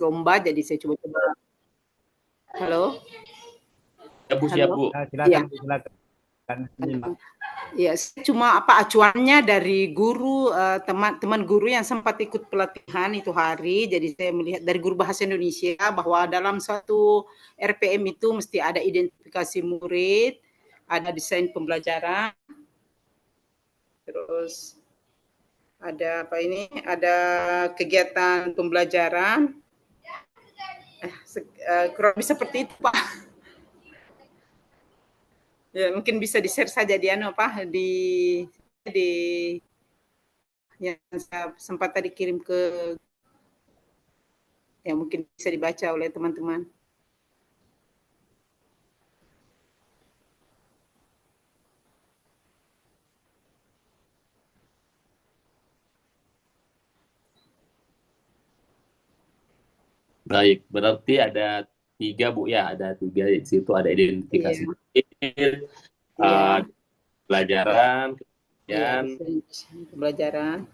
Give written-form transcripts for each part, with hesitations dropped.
lomba, jadi saya coba-coba. Halo? Ya Bu, siap Bu. Silakan, silakan. Ya, cuma acuannya dari guru, teman-teman guru yang sempat ikut pelatihan itu hari. Jadi saya melihat dari guru bahasa Indonesia bahwa dalam suatu RPM itu mesti ada identifikasi murid, ada desain pembelajaran, terus ada ada kegiatan pembelajaran. Kurang lebih seperti itu Pak. Ya, mungkin bisa di-share saja di yang saya sempat tadi kirim ke, ya mungkin bisa dibaca oleh teman-teman. Baik, berarti ada 3 Bu ya, ada 3 di situ, ada identifikasi pelajaran, kemudian pembelajaran,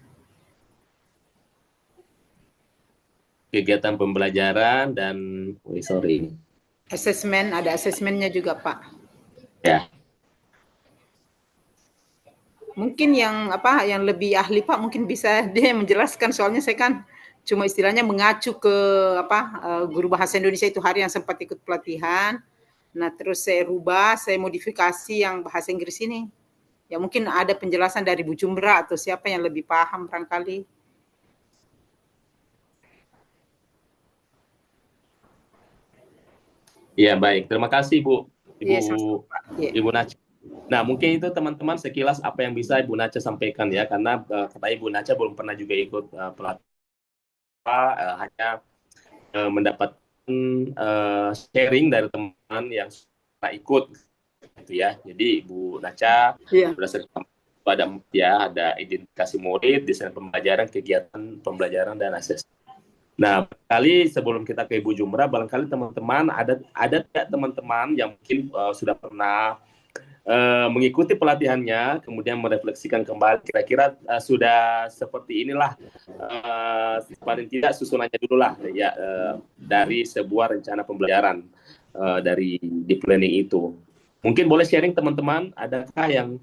kegiatan pembelajaran dan asesmen, ada asesmennya juga Pak. Ya. Mungkin yang lebih ahli Pak mungkin bisa dia menjelaskan, soalnya saya kan cuma istilahnya mengacu ke guru bahasa Indonesia itu hari yang sempat ikut pelatihan. Nah, terus saya rubah, saya modifikasi yang bahasa Inggris ini. Ya mungkin ada penjelasan dari Bu Jumra atau siapa yang lebih paham barangkali. Iya, baik. Terima kasih Bu, Ibu Ya. Naca. Nah, mungkin itu teman-teman sekilas apa yang bisa Ibu Naca sampaikan ya, karena katanya Ibu Naca belum pernah juga ikut pelatihan, hanya mendapatkan sharing dari teman yang sudah ikut gitu ya. Jadi Ibu Naca berdasarkan ada identifikasi murid, desain pembelajaran, kegiatan pembelajaran dan asesmen. Nah, kali sebelum kita ke Ibu Jumra, barangkali teman-teman ada tidak teman-teman yang mungkin sudah pernah mengikuti pelatihannya, kemudian merefleksikan kembali kira-kira sudah seperti inilah, paling tidak susunannya dulu lah ya, dari sebuah rencana pembelajaran dari deep learning itu. Mungkin boleh sharing teman-teman, adakah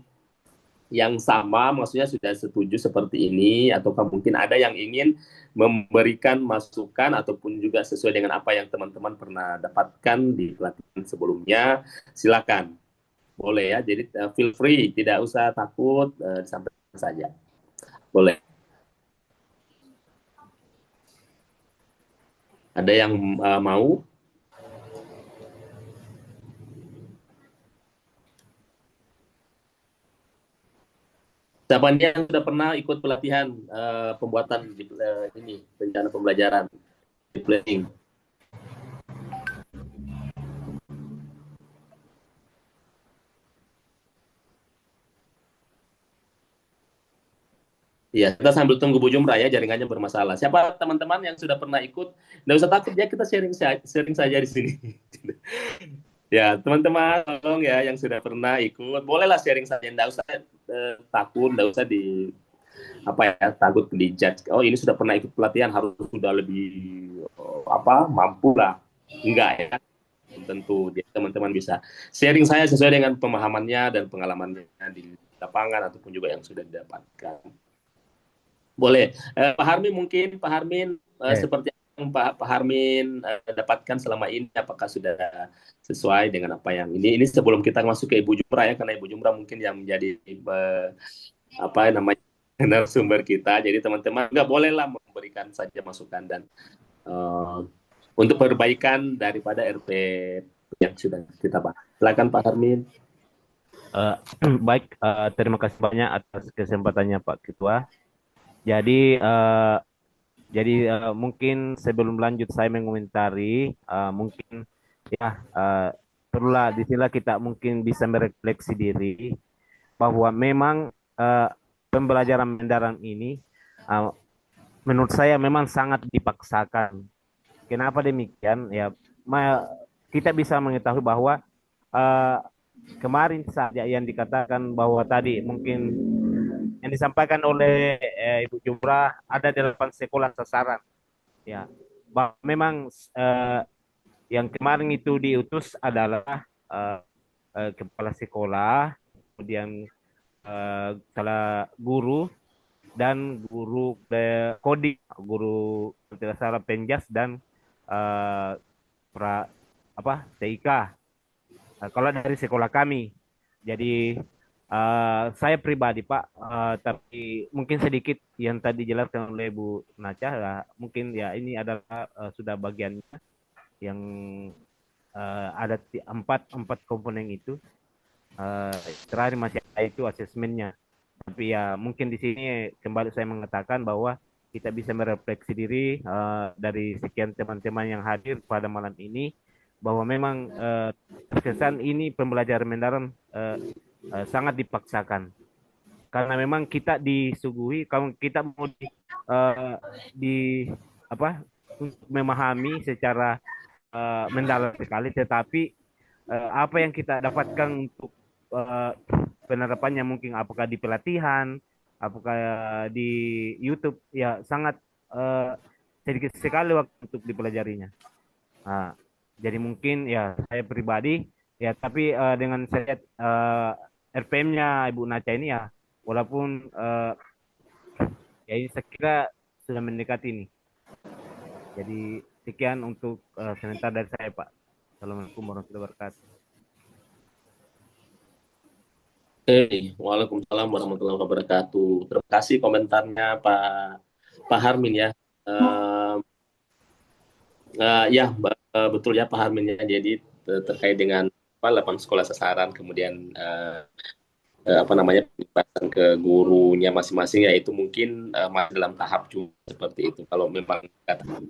yang sama, maksudnya sudah setuju seperti ini, ataukah mungkin ada yang ingin memberikan masukan ataupun juga sesuai dengan apa yang teman-teman pernah dapatkan di pelatihan sebelumnya, silakan. Boleh ya, jadi feel free, tidak usah takut, disampaikan saja. Boleh. Ada yang mau? Siapa yang sudah pernah ikut pelatihan pembuatan ini, rencana pembelajaran deep learning? Iya, kita sambil tunggu Bu Jumra ya, jaringannya bermasalah. Siapa teman-teman yang sudah pernah ikut? Nggak usah takut ya, kita sharing saja di sini. Ya, teman-teman, tolong ya yang sudah pernah ikut, bolehlah sharing saja, nggak usah takut, nggak usah takut dijudge. Oh, ini sudah pernah ikut pelatihan, harus sudah lebih mampu lah. Enggak ya. Tentu teman-teman bisa sharing saya sesuai dengan pemahamannya dan pengalamannya di lapangan ataupun juga yang sudah didapatkan. Boleh. Pak Harmin mungkin, Pak Harmin seperti yang Pak Harmin dapatkan selama ini, apakah sudah sesuai dengan apa yang ini sebelum kita masuk ke Ibu Jumra ya, karena Ibu Jumra mungkin yang menjadi narasumber kita. Jadi teman-teman nggak bolehlah memberikan saja masukan dan untuk perbaikan daripada RP yang sudah kita bahas. Silakan Pak Harmin. Baik, terima kasih banyak atas kesempatannya Pak Ketua. Jadi mungkin sebelum lanjut saya mengomentari, mungkin ya perlulah di sini kita mungkin bisa merefleksi diri bahwa memang pembelajaran mendalam ini menurut saya memang sangat dipaksakan. Kenapa demikian? Ya, kita bisa mengetahui bahwa kemarin saja yang dikatakan bahwa tadi mungkin yang disampaikan oleh Ibu Jumra ada 8 sekolah sasaran. Ya, bahwa memang yang kemarin itu diutus adalah kepala sekolah, kemudian salah guru dan guru coding, guru tidak salah penjas dan eh, pra TIK. Kalau dari sekolah kami, jadi saya pribadi Pak, tapi mungkin sedikit yang tadi dijelaskan oleh Bu Naca, mungkin ya ini adalah sudah bagian yang ada empat komponen itu. Terakhir masih ada itu asesmennya. Tapi ya mungkin di sini kembali saya mengatakan bahwa kita bisa merefleksi diri dari sekian teman-teman yang hadir pada malam ini, bahwa memang terkesan ini pembelajaran mendalam sangat dipaksakan. Karena memang kita disuguhi, kalau kita mau di apa untuk memahami secara mendalam sekali, tetapi apa yang kita dapatkan untuk penerapannya mungkin apakah di pelatihan, apakah di YouTube, ya sangat sedikit sekali waktu untuk dipelajarinya. Nah, jadi mungkin ya saya pribadi ya, tapi dengan saya lihat RPM-nya Ibu Naca ini ya, walaupun ya ini saya kira sudah mendekati ini. Jadi sekian untuk sebentar dari saya Pak. Assalamualaikum warahmatullahi wabarakatuh. Waalaikumsalam warahmatullahi wabarakatuh. Terima kasih komentarnya Pak Harmin ya. Ya betul ya Pak Harmin ya. Jadi terkait dengan 8 sekolah sasaran, kemudian apa namanya, penjelasan ke gurunya masing-masing, ya itu mungkin masih dalam tahap juga seperti itu. Kalau memang katakan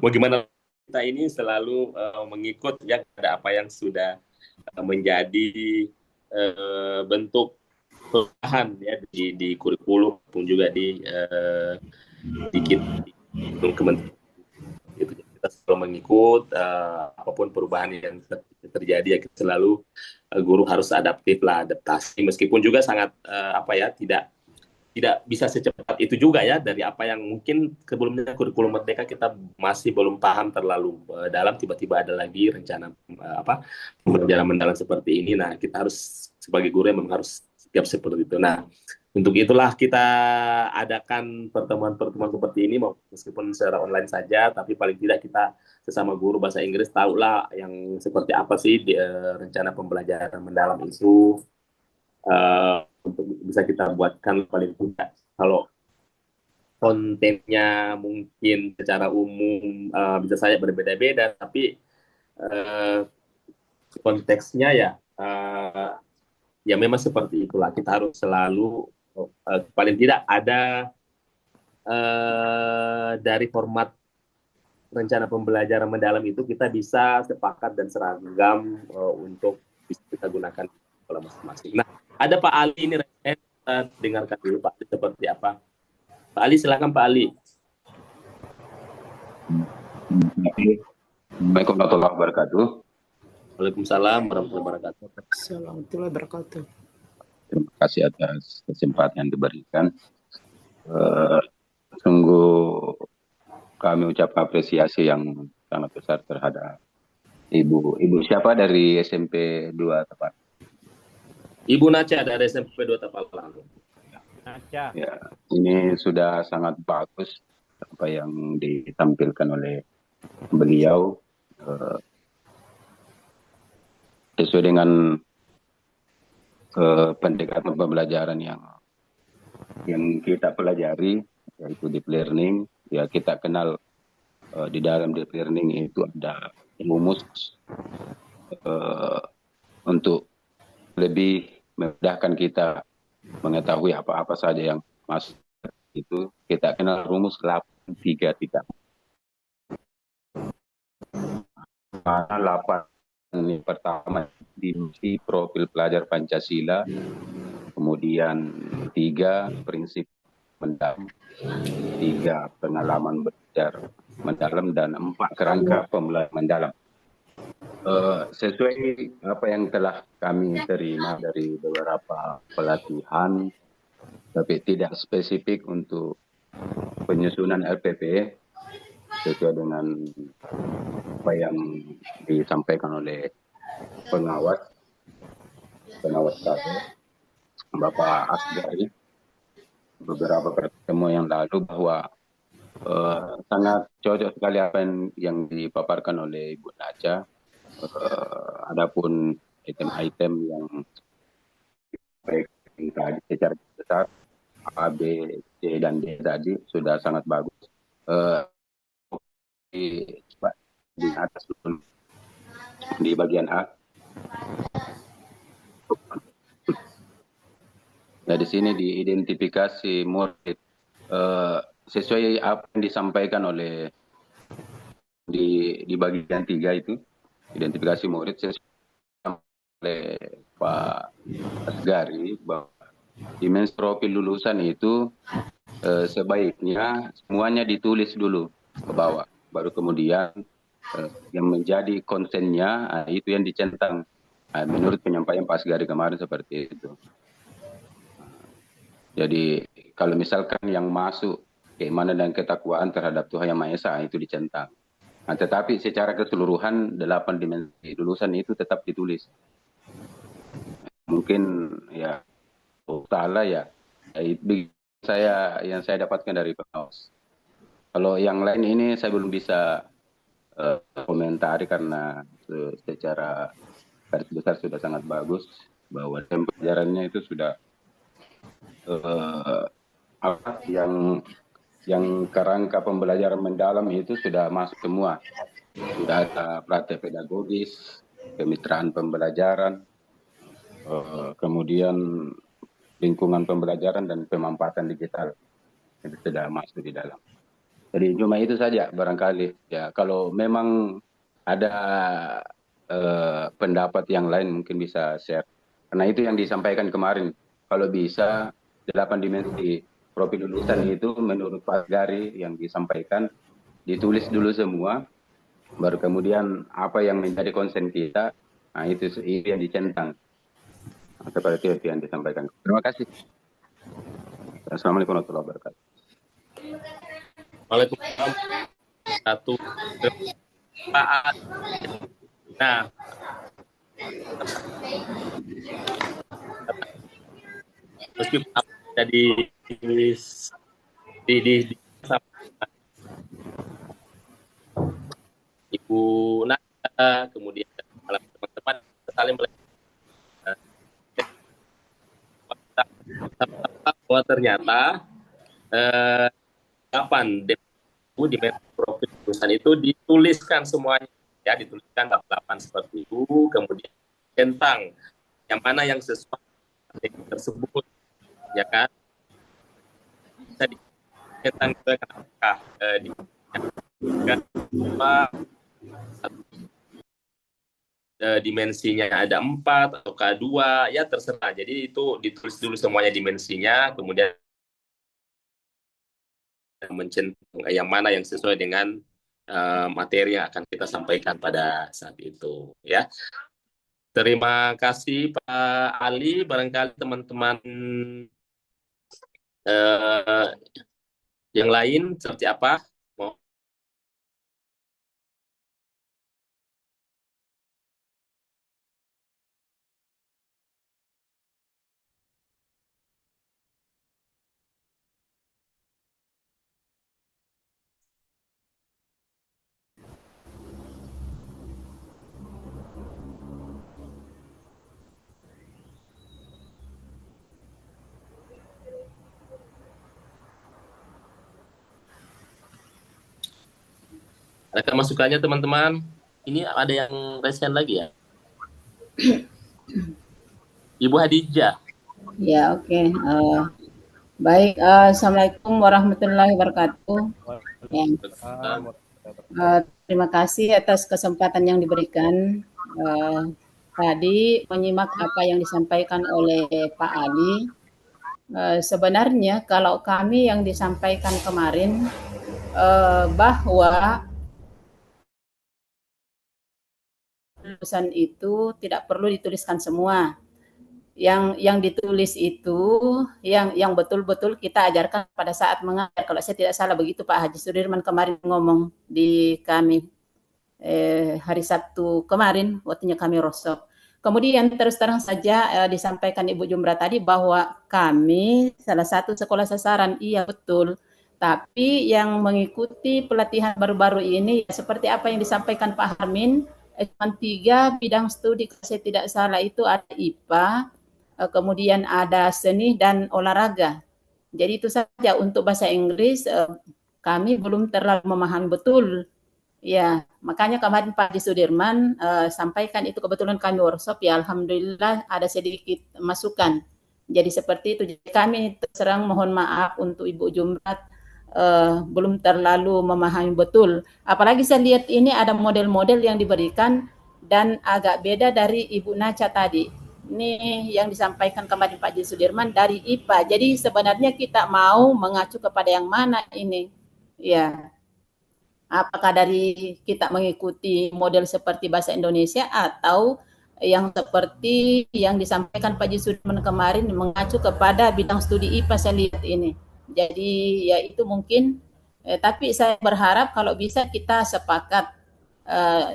bagaimana kita ini selalu mengikut ya pada apa yang sudah menjadi bentuk perubahan ya di kurikulum pun juga di kementerian itu. Kita selalu mengikut apapun perubahan yang terjadi, ya kita selalu guru harus adaptasi, meskipun juga sangat tidak bisa secepat itu juga ya, dari apa yang mungkin sebelumnya kurikulum Merdeka kita masih belum paham terlalu dalam, tiba-tiba ada lagi rencana pembelajaran mendalam seperti ini. Nah, kita harus sebagai guru yang memang harus siap seperti itu. Nah, untuk itulah kita adakan pertemuan-pertemuan seperti ini, meskipun secara online saja, tapi paling tidak kita sesama guru bahasa Inggris tahulah yang seperti apa sih rencana pembelajaran mendalam itu, untuk bisa kita buatkan paling tidak. Kalau kontennya mungkin secara umum bisa saja berbeda-beda, tapi konteksnya ya memang seperti itulah. Kita harus selalu paling tidak ada dari format rencana pembelajaran mendalam itu kita bisa sepakat dan seragam untuk bisa kita gunakan sekolah masing-masing. Nah, ada Pak Ali ini, kita dengarkan dulu Pak Ali seperti apa. Pak Ali, silakan Pak Ali. Assalamualaikum warahmatullahi wabarakatuh. Waalaikumsalam warahmatullahi wabarakatuh. Warahmatullahi wabarakatuh. Terima kasih atas kesempatan yang diberikan. Sungguh kami ucapkan apresiasi yang sangat besar terhadap Ibu siapa dari SMP 2 Tepat? Ibu Naca dari SMP 2 Tapalang. Naca. Ya, ini sudah sangat bagus apa yang ditampilkan oleh beliau, sesuai dengan pendekatan pembelajaran yang kita pelajari, yaitu deep learning. Ya, kita kenal di dalam deep learning itu ada rumus untuk lebih memudahkan kita mengetahui apa-apa saja yang masuk. Itu kita kenal rumus 833. Mana 8 ini pertama di profil pelajar Pancasila, kemudian 3 prinsip mendalam, 3 pengalaman belajar mendalam, dan 4 kerangka pembelajaran mendalam. Sesuai apa yang telah kami terima dari beberapa pelatihan, tapi tidak spesifik untuk penyusunan LPP sesuai dengan apa yang disampaikan oleh pengawas KP Bapak Asgari beberapa pertemuan yang lalu, bahwa sangat cocok sekali apa yang dipaparkan oleh Ibu Naca. Adapun item-item yang baik tadi secara besar A, B, C, dan D tadi sudah sangat bagus. Di atas di bagian A. Nah, di sini diidentifikasi murid sesuai apa yang disampaikan oleh di bagian 3 itu, identifikasi murid sesuai oleh Pak Asgari, bahwa dimensi profil lulusan itu sebaiknya semuanya ditulis dulu ke bawah, baru kemudian yang menjadi konsennya itu yang dicentang. Menurut penyampaian Pak Asgari kemarin seperti itu. Jadi kalau misalkan yang masuk keimanan dan ketakwaan terhadap Tuhan Yang Maha Esa itu dicentang. Nah, tetapi secara keseluruhan 8 dimensi lulusan itu tetap ditulis. Mungkin ya salah ya, saya yang saya dapatkan dari pengawas. Kalau yang lain ini saya belum bisa komentari karena secara garis besar sudah sangat bagus, bahwa pembelajarannya itu sudah yang kerangka pembelajaran mendalam itu sudah masuk semua. Sudah ada praktek pedagogis, kemitraan pembelajaran, kemudian lingkungan pembelajaran dan pemanfaatan digital itu sudah masuk di dalam. Jadi cuma itu saja barangkali ya. Kalau memang ada pendapat yang lain mungkin bisa share. Karena itu yang disampaikan kemarin. Kalau bisa 8 dimensi profil lulusan itu menurut Pak Gari yang disampaikan ditulis dulu semua, baru kemudian apa yang menjadi konsen kita, nah itu yang dicentang. Nah, seperti itu yang disampaikan. Terima kasih. Assalamualaikum warahmatullahi wabarakatuh. Waalaikumsalam. Satu. Pak. Nah, meskipun jadi di Ibu Nada, kemudian teman-teman saling bahwa ternyata 8 di profil lulusan itu dituliskan semuanya, ya, dituliskan 8 seperti itu, kemudian tentang yang mana yang sesuai tersebut, ya kan, bisa tentang apakah dimensinya ada 4 atau K2, ya terserah. Jadi itu ditulis dulu semuanya dimensinya, kemudian mencentang yang mana yang sesuai dengan materi yang akan kita sampaikan pada saat itu, ya. Terima kasih Pak Ali. Barangkali teman-teman yang lain seperti apa? Ada masukannya teman-teman? Ini ada yang resen lagi ya? Ibu Hadijah. Ya, oke. Baik, Assalamualaikum warahmatullahi wabarakatuh. Ya. Terima kasih atas kesempatan yang diberikan. Tadi menyimak apa yang disampaikan oleh Pak Ali. Sebenarnya kalau kami yang disampaikan kemarin bahwa lulusan itu tidak perlu dituliskan semua, yang ditulis itu yang betul-betul kita ajarkan pada saat mengajar. Kalau saya tidak salah begitu Pak Haji Sudirman kemarin ngomong di kami hari Sabtu kemarin waktunya kami rosok. Kemudian terus terang saja disampaikan Ibu Jumra tadi bahwa kami salah satu sekolah sasaran, iya betul. Tapi yang mengikuti pelatihan baru-baru ini seperti apa yang disampaikan Pak Harmin, cuma 3 bidang studi kalau saya tidak salah itu ada IPA, kemudian ada seni dan olahraga. Jadi itu saja untuk bahasa Inggris kami belum terlalu memahami betul. Ya, makanya kemarin Pak Di Sudirman sampaikan itu kebetulan kami workshop ya alhamdulillah ada sedikit masukan. Jadi seperti itu. Jadi kami terserang mohon maaf untuk Ibu Jumrat belum terlalu memahami betul. Apalagi saya lihat ini ada model-model yang diberikan dan agak beda dari Ibu Naca tadi. Ini yang disampaikan kemarin Pak Di Sudirman dari IPA. Jadi sebenarnya kita mau mengacu kepada yang mana ini? Ya, apakah dari kita mengikuti model seperti bahasa Indonesia atau yang seperti yang disampaikan Pak Sudirman kemarin mengacu kepada bidang studi IPA saya lihat ini. Jadi ya itu mungkin tapi saya berharap kalau bisa kita sepakat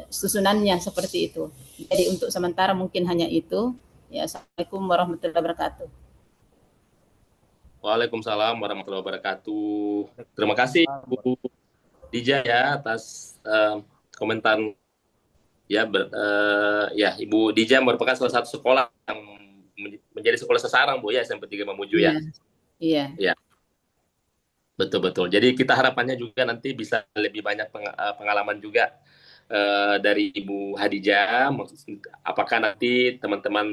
susunannya seperti itu. Jadi untuk sementara mungkin hanya itu. Ya, Assalamualaikum warahmatullahi wabarakatuh. Waalaikumsalam warahmatullahi wabarakatuh. Terima kasih Bu Dija ya atas komentar ya ya Ibu Dija merupakan salah satu sekolah yang menjadi sekolah sasaran Bu ya SMP 3 Mamuju ya. Iya. Ya. Betul. Jadi kita harapannya juga nanti bisa lebih banyak pengalaman juga dari Ibu Hadijah. Apakah nanti teman-teman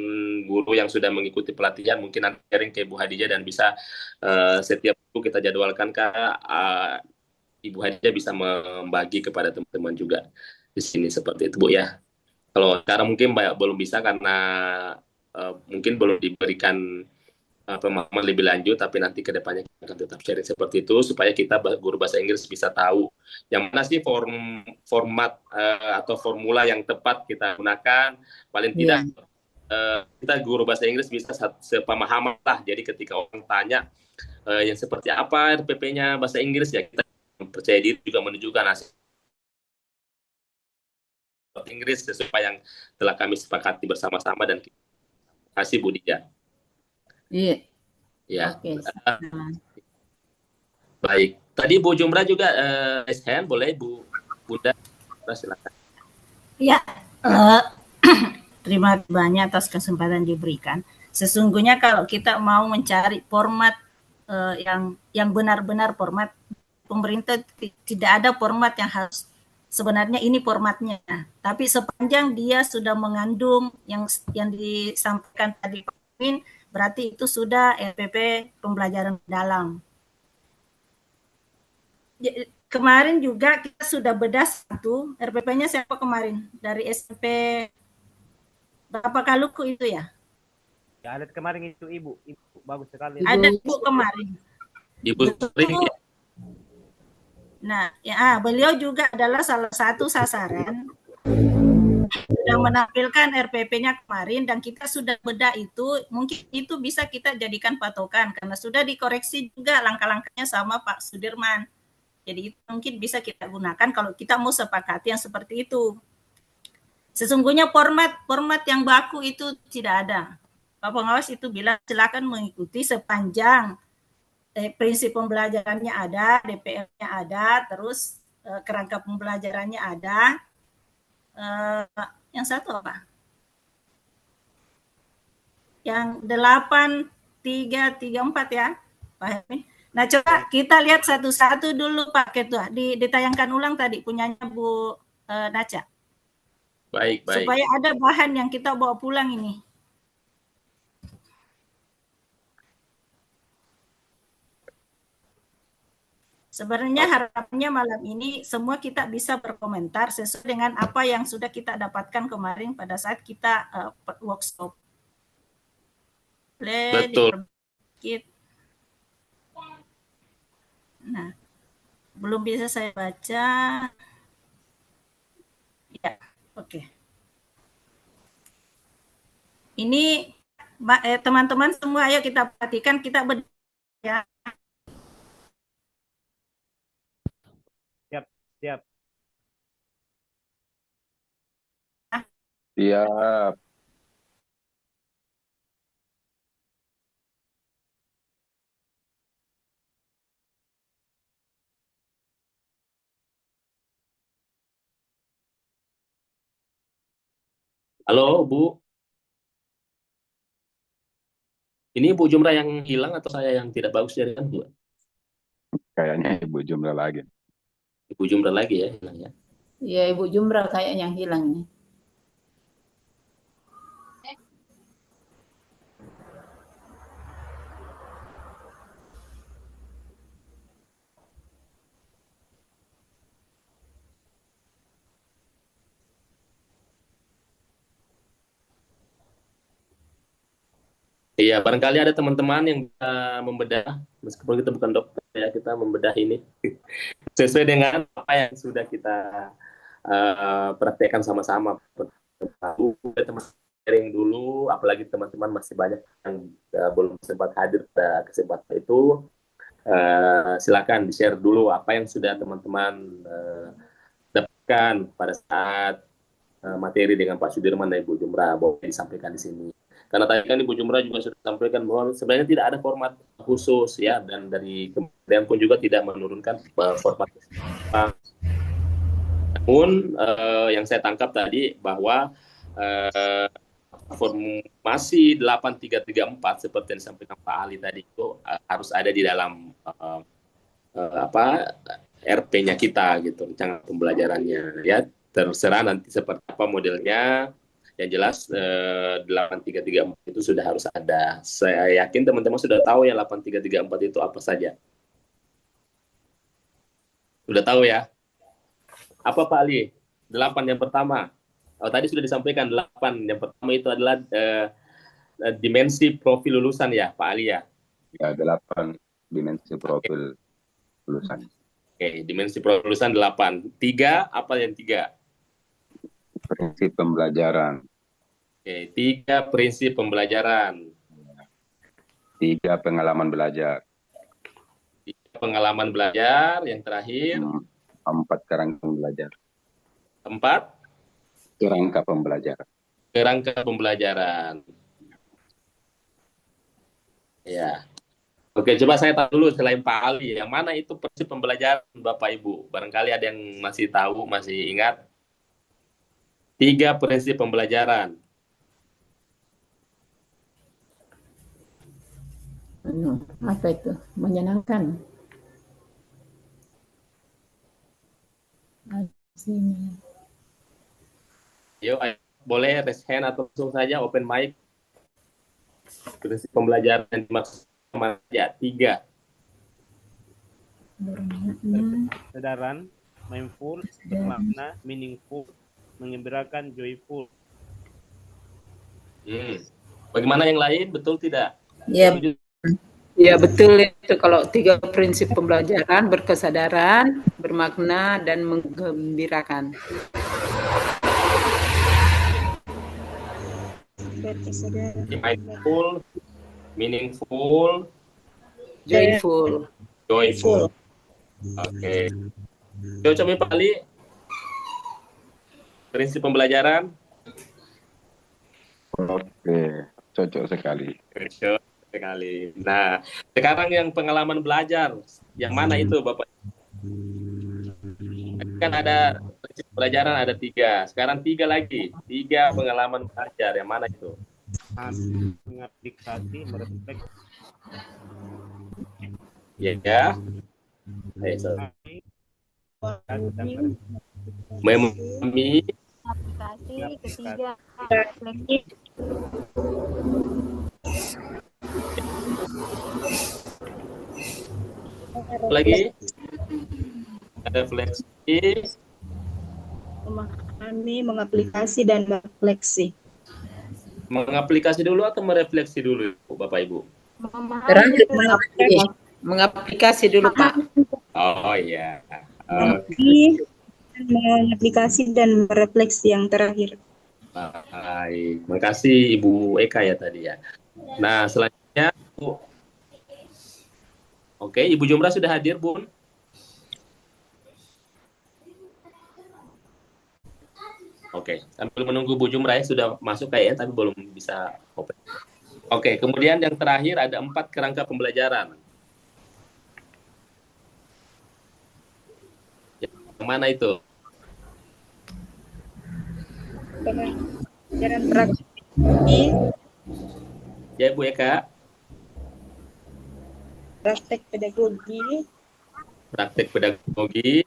guru yang sudah mengikuti pelatihan mungkin nanti sharing ke Ibu Hadijah dan bisa setiap minggu kita jadwalkan Ibu Hadijah bisa membagi kepada teman-teman juga di sini seperti itu Bu ya. Kalau sekarang mungkin belum bisa karena mungkin belum diberikan pemahaman lebih lanjut, tapi nanti ke depannya kita akan tetap sharing seperti itu supaya kita guru bahasa Inggris bisa tahu yang mana sih format atau formula yang tepat kita gunakan. Paling tidak kita guru bahasa Inggris bisa sepemahaman lah. Jadi ketika orang tanya yang seperti apa RPP-nya bahasa Inggris ya kita percaya diri juga menunjukkan hasil Inggris sesuai yang telah kami sepakati bersama-sama dan kasih Bu Dija. Iya. Ya. Oke. Baik. Tadi Bu Jumra juga raise hand, boleh Bu Bunda silakan. Ya. Terima kasih banyak atas kesempatan diberikan. Sesungguhnya kalau kita mau mencari format yang benar-benar format pemerintah, tidak ada format yang harus sebenarnya ini formatnya. Tapi sepanjang dia sudah mengandung yang disampaikan tadi Pak Min, berarti itu sudah RPP pembelajaran dalam. Kemarin juga kita sudah bedah satu RPP-nya siapa kemarin dari SMP berapa Kaluku itu ya? Ya, ada kemarin itu Ibu bagus sekali. Ada Ibu kemarin. Ibu sering ya. Nah, ya beliau juga adalah salah satu sasaran sudah menampilkan RPP-nya kemarin dan kita sudah bedah itu, mungkin itu bisa kita jadikan patokan karena sudah dikoreksi juga langkah-langkahnya sama Pak Sudirman. Jadi itu mungkin bisa kita gunakan kalau kita mau sepakati yang seperti itu. Sesungguhnya format yang baku itu tidak ada. Pak Pengawas itu bilang silakan mengikuti sepanjang prinsip pembelajarannya ada, DPR-nya ada, terus kerangka pembelajarannya ada. Yang satu apa? Yang 8334 ya, Pak Helmi. Nah, coba kita lihat satu-satu dulu Pak Ketua. Ditayangkan ulang tadi punyanya Bu Naca. Baik. Supaya ada bahan yang kita bawa pulang ini. Sebenarnya harapannya malam ini semua kita bisa berkomentar sesuai dengan apa yang sudah kita dapatkan kemarin pada saat kita workshop. Betul. Nah, belum bisa saya baca. Ya, oke. Ini teman-teman semua, ayo kita perhatikan, kita ya. Siap, siap. Siap. Halo, Bu. Ini Bu Jumra yang hilang atau saya yang tidak bagus jaringan, Bu? Kayaknya Ibu Jumlah lagi. Ibu Jumra lagi ya hilang ya. Ya, Ibu Jumra kayak yang hilang nih. Iya, barangkali ada teman-teman yang bisa membedah, meskipun kita bukan dokter ya, kita membedah ini sesuai dengan apa yang sudah kita praktekkan sama-sama. Teman sharing dulu, apalagi teman-teman masih banyak yang belum sempat hadir pada kesempatan itu. Silakan di-share dulu apa yang sudah teman-teman dapatkan pada saat materi dengan Pak Sudirman dan Ibu Jumra, boleh disampaikan di sini. Karena tadi kan Ibu Jumra juga sudah sampaikan bahwa sebenarnya tidak ada format khusus ya, dan dari kementerian pun juga tidak menurunkan format. Namun yang saya tangkap tadi bahwa formasi 8334 seperti yang disampaikan Pak Ali tadi itu harus ada di dalam RP-nya kita gitu, rencana pembelajarannya ya. Terserah nanti seperti apa modelnya. Yang jelas 8334 itu sudah harus ada. Saya yakin teman-teman sudah tahu ya 8334 itu apa saja. Sudah tahu ya? Apa Pak Ali? 8 yang pertama. Oh, tadi sudah disampaikan 8. Yang pertama itu adalah dimensi profil lulusan ya Pak Ali ya? Ya, 8 dimensi profil lulusan. Oke, dimensi profil lulusan 8. 3, apa yang 3? Prinsip pembelajaran. Oke, 3 prinsip pembelajaran. 3 pengalaman belajar. 3 pengalaman belajar. Yang terakhir 4 kerangka belajar. 4 kerangka pembelajaran. Kerangka pembelajaran. Ya. Oke, coba saya tahu dulu selain Pak Ali, yang mana itu prinsip pembelajaran Bapak Ibu? Barangkali ada yang masih tahu, masih ingat. 3 prinsip pembelajaran. Apa itu? Menyenangkan. Yuk, boleh raise hand atau langsung saja open mic. Prinsip pembelajaran yang dimaksud sama aja 3. Kesadaran, mindful, bermakna, meaningful, mengembirakan, joyful. Bagaimana yang lain? Betul tidak? Ya, ya betul itu. Kalau 3 prinsip pembelajaran: berkesadaran, bermakna, dan menggembirakan. Mindful, meaningful, joyful. Oke. Coba Pak Ali, prinsip pembelajaran. Oke, cocok sekali. Cocok sekali. Nah, sekarang yang pengalaman belajar, yang mana itu Bapak? Kan ada prinsip pembelajaran ada 3. Sekarang 3 lagi. 3 pengalaman belajar, yang mana itu? Mengaplikasi, merefleksi. Ya. Memahami. Aplikasi. Ketiga, refleksi. Lagi. Refleksi. Memahami, mengaplikasi, dan merefleksi. Mengaplikasi dulu atau merefleksi dulu, Bapak Ibu? Mengaplikasi dulu, Pak. Oh iya. Mengaplikasi dan merefleksi yang terakhir. Baik, makasih Ibu Eka ya tadi ya. Nah, selanjutnya, Bu. Oke, Ibu Jumrah sudah hadir, Bun? Oke, sambil menunggu Bu Jumrah ya, sudah masuk kayaknya, tapi belum bisa open. Oke, kemudian yang terakhir ada 4 kerangka pembelajaran. Yang mana itu? Pembelajaran praktik, Ya, Bu Eka. praktek pedagogi, Praktek pedagogi.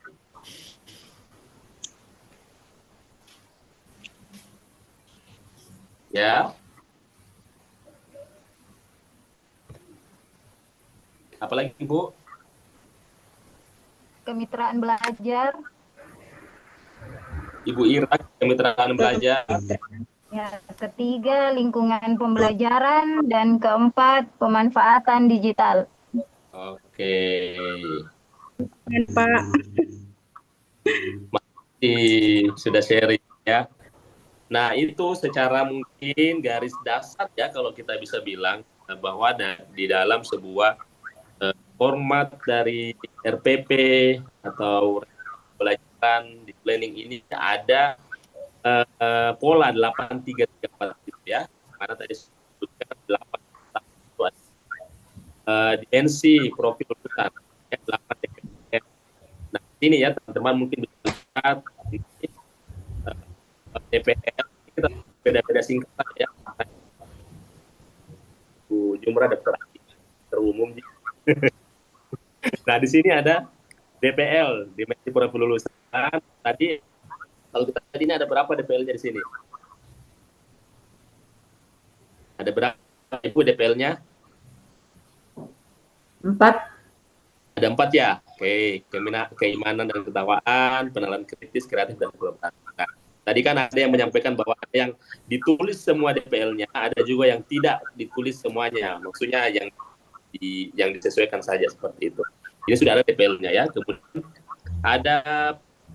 Ya. Apalagi, Bu? Kemitraan belajar. Ibu Ira, kemitraan belajar. Ya, ketiga lingkungan pembelajaran dan keempat pemanfaatan digital. Oke. Pak. Masih sudah sharing ya. Nah, itu secara mungkin garis dasar ya kalau kita bisa bilang bahwa di dalam sebuah format dari RPP atau pelajaran di planning ini ada pola 8334 gitu ya. Mana tadi disebutkan 8 dimensi profil lulusan ya, 8 DPL. Nah, ini ya teman-teman mungkin bisa lihat DPL kita beda-beda singkatan ya. Bu Jumrah daftar terumum. Nah, di sini ada DPL, dimensi profil lulusan. Tadi kalau kita tadi ini ada berapa DPL-nya di sini? Ada berapa Ibu DPL-nya? 4. Ada 4 ya. Oke, keimanan dan ketakwaan, pengenalan kritis, kreatif dan kolaborasi. Nah, tadi kan ada yang menyampaikan bahwa ada yang ditulis semua DPL-nya, ada juga yang tidak ditulis semuanya. Maksudnya yang disesuaikan saja seperti itu. Ini sudah ada DPL-nya ya. Kemudian ada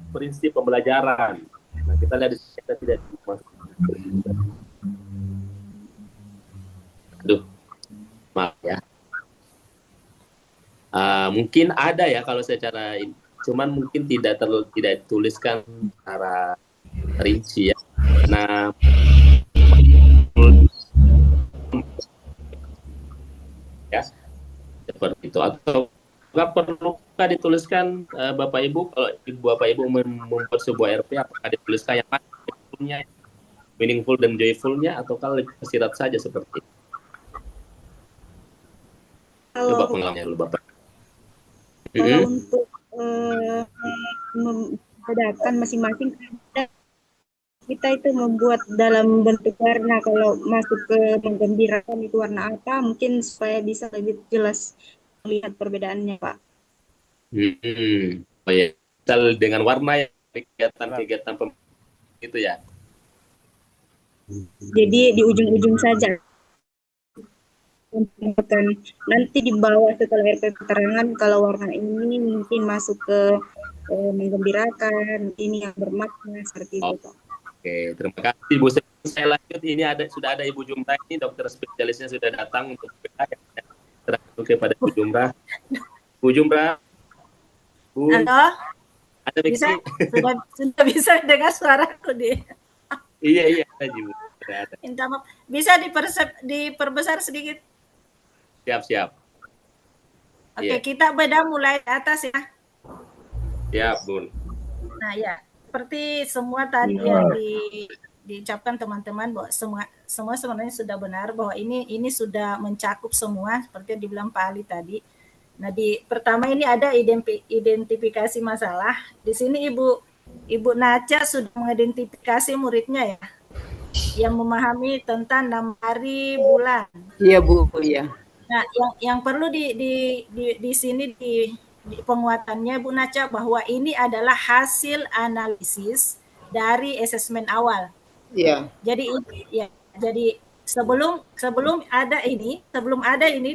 prinsip pembelajaran. Nah, kita lihat di sini kita tidak masuk. Aduh, maaf ya. Mungkin ada ya kalau secara cuman mungkin tidak dituliskan secara rinci ya. Nah, ya seperti itu. Atau nggak perlukah dituliskan Bapak Ibu kalau Bapak Ibu membuat sebuah RP apakah dituliskan yang mana meaningful dan joyful-nya atau kalau tersirat saja seperti itu? Coba pengalamannya dulu Bapak. Kalau untuk membedakan masing-masing kita itu membuat dalam bentuk warna. Kalau masuk ke menggembirakan itu warna apa, mungkin supaya bisa lebih jelas melihat perbedaannya, Pak. Oh ya, misal dengan warna ya kegiatan-kegiatan itu ya. Jadi di ujung-ujung saja. Nanti di bawah setelah RP keterangan kalau warna ini mungkin masuk ke menggembirakan, ini yang bermakna seperti itu, Pak. Oke, terima kasih Bu. Saya lanjut, ini sudah ada Ibu Jumrah ini, dokter spesialisnya sudah datang untuk terakhir kepada Bu Jumrah. Bu Jumrah. Bu. Halo. Ada bisa sudah bisa dengar suaraku di. Iya ada Bu. Minta maaf. Bisa diperbesar sedikit. Siap. Oke, kita beda mulai atas ya. Siap, Bun. Nah, ya, seperti semua tadi yang diucapkan teman-teman bahwa semua sebenarnya sudah benar bahwa ini sudah mencakup semua seperti yang dibilang Pak Ali tadi. Nah, pertama ini ada identifikasi masalah. Di sini Ibu Naca sudah mengidentifikasi muridnya ya, yang memahami tentang 6 hari bulan. Iya Bu, iya. Nah, yang perlu di sini di penguatannya Bu Naca bahwa ini adalah hasil analisis dari asesmen awal. Iya. Jadi sebelum ada ini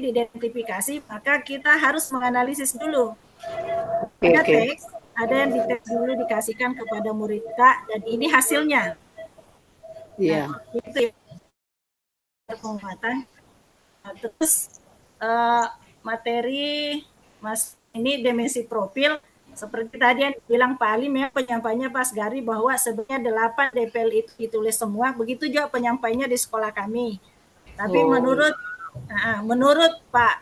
diidentifikasi, maka kita harus menganalisis dulu. Ada yang diteks dulu dikasihkan kepada murid Kak, dan ini hasilnya. Iya. Nah, itu ya penguatan. Nah, terus materi Mas ini dimensi profil seperti tadi yang bilang Pak Alim ya, penyampainya Pak Asgari bahwa sebenarnya 8 DPL itu ditulis semua, begitu juga penyampainya di sekolah kami. Tapi menurut Pak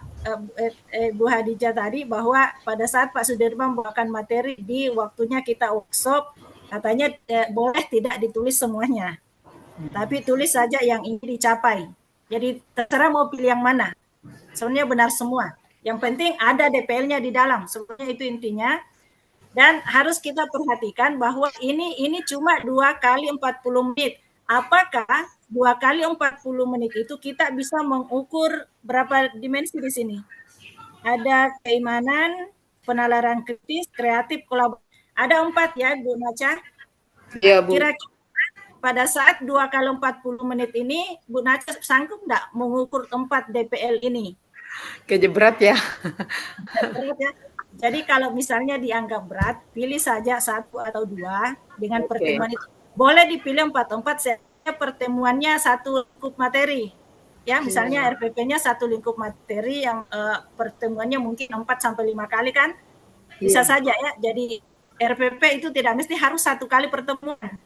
Bu Hadijah tadi bahwa pada saat Pak Sudirman membawakan materi di waktunya kita workshop, katanya boleh tidak ditulis semuanya. Tapi tulis saja yang ingin dicapai. Jadi terserah mau pilih yang mana. Sebenarnya benar semua. Yang penting ada DPL-nya di dalam. Sebenarnya itu intinya. Dan harus kita perhatikan bahwa ini cuma 2 kali 40 menit. Apakah 2 kali 40 menit itu kita bisa mengukur berapa dimensi di sini? Ada keimanan, penalaran kritis, kreatif, kolaborasi. Ada 4 ya, Bu Naca? Iya, Bu. Kira-kira pada saat 2 kali 40 menit ini, Bu Naca sanggup nggak mengukur 4 DPL ini? Kayaknya berat ya. Berat ya. Jadi kalau misalnya dianggap berat, pilih saja 1 atau 2 dengan pertemuan itu. Boleh dipilih 4 sehingga pertemuannya 1 lingkup materi. Ya, misalnya RPP-nya 1 lingkup materi yang pertemuannya mungkin 4 sampai 5 kali kan? Bisa saja ya. Jadi RPP itu tidak mesti harus 1 kali pertemuan.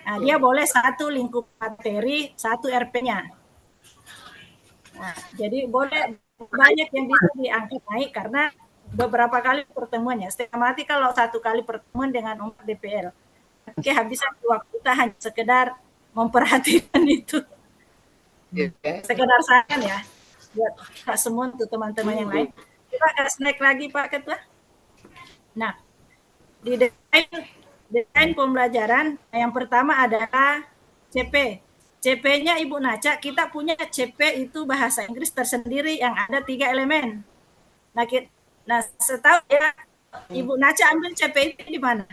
Nah, dia boleh 1 lingkup materi, 1 RP-nya. Nah, jadi boleh banyak yang bisa diangkat naik karena beberapa kali pertemuannya. Setengah mati kalau 1 kali pertemuan dengan 4 DPL. Oke, habisan waktu kita hanya sekedar memperhatikan itu. Sekedar saran ya, buat Pak semua untuk teman-teman yang lain. Kita kasih naik lagi Pak Ketua. Nah, di desain pembelajaran yang pertama adalah CP. CP-nya Ibu Naca, kita punya CP itu bahasa Inggris tersendiri yang ada 3 elemen. Nah, setahu ya, Ibu Naca ambil CP itu di mana?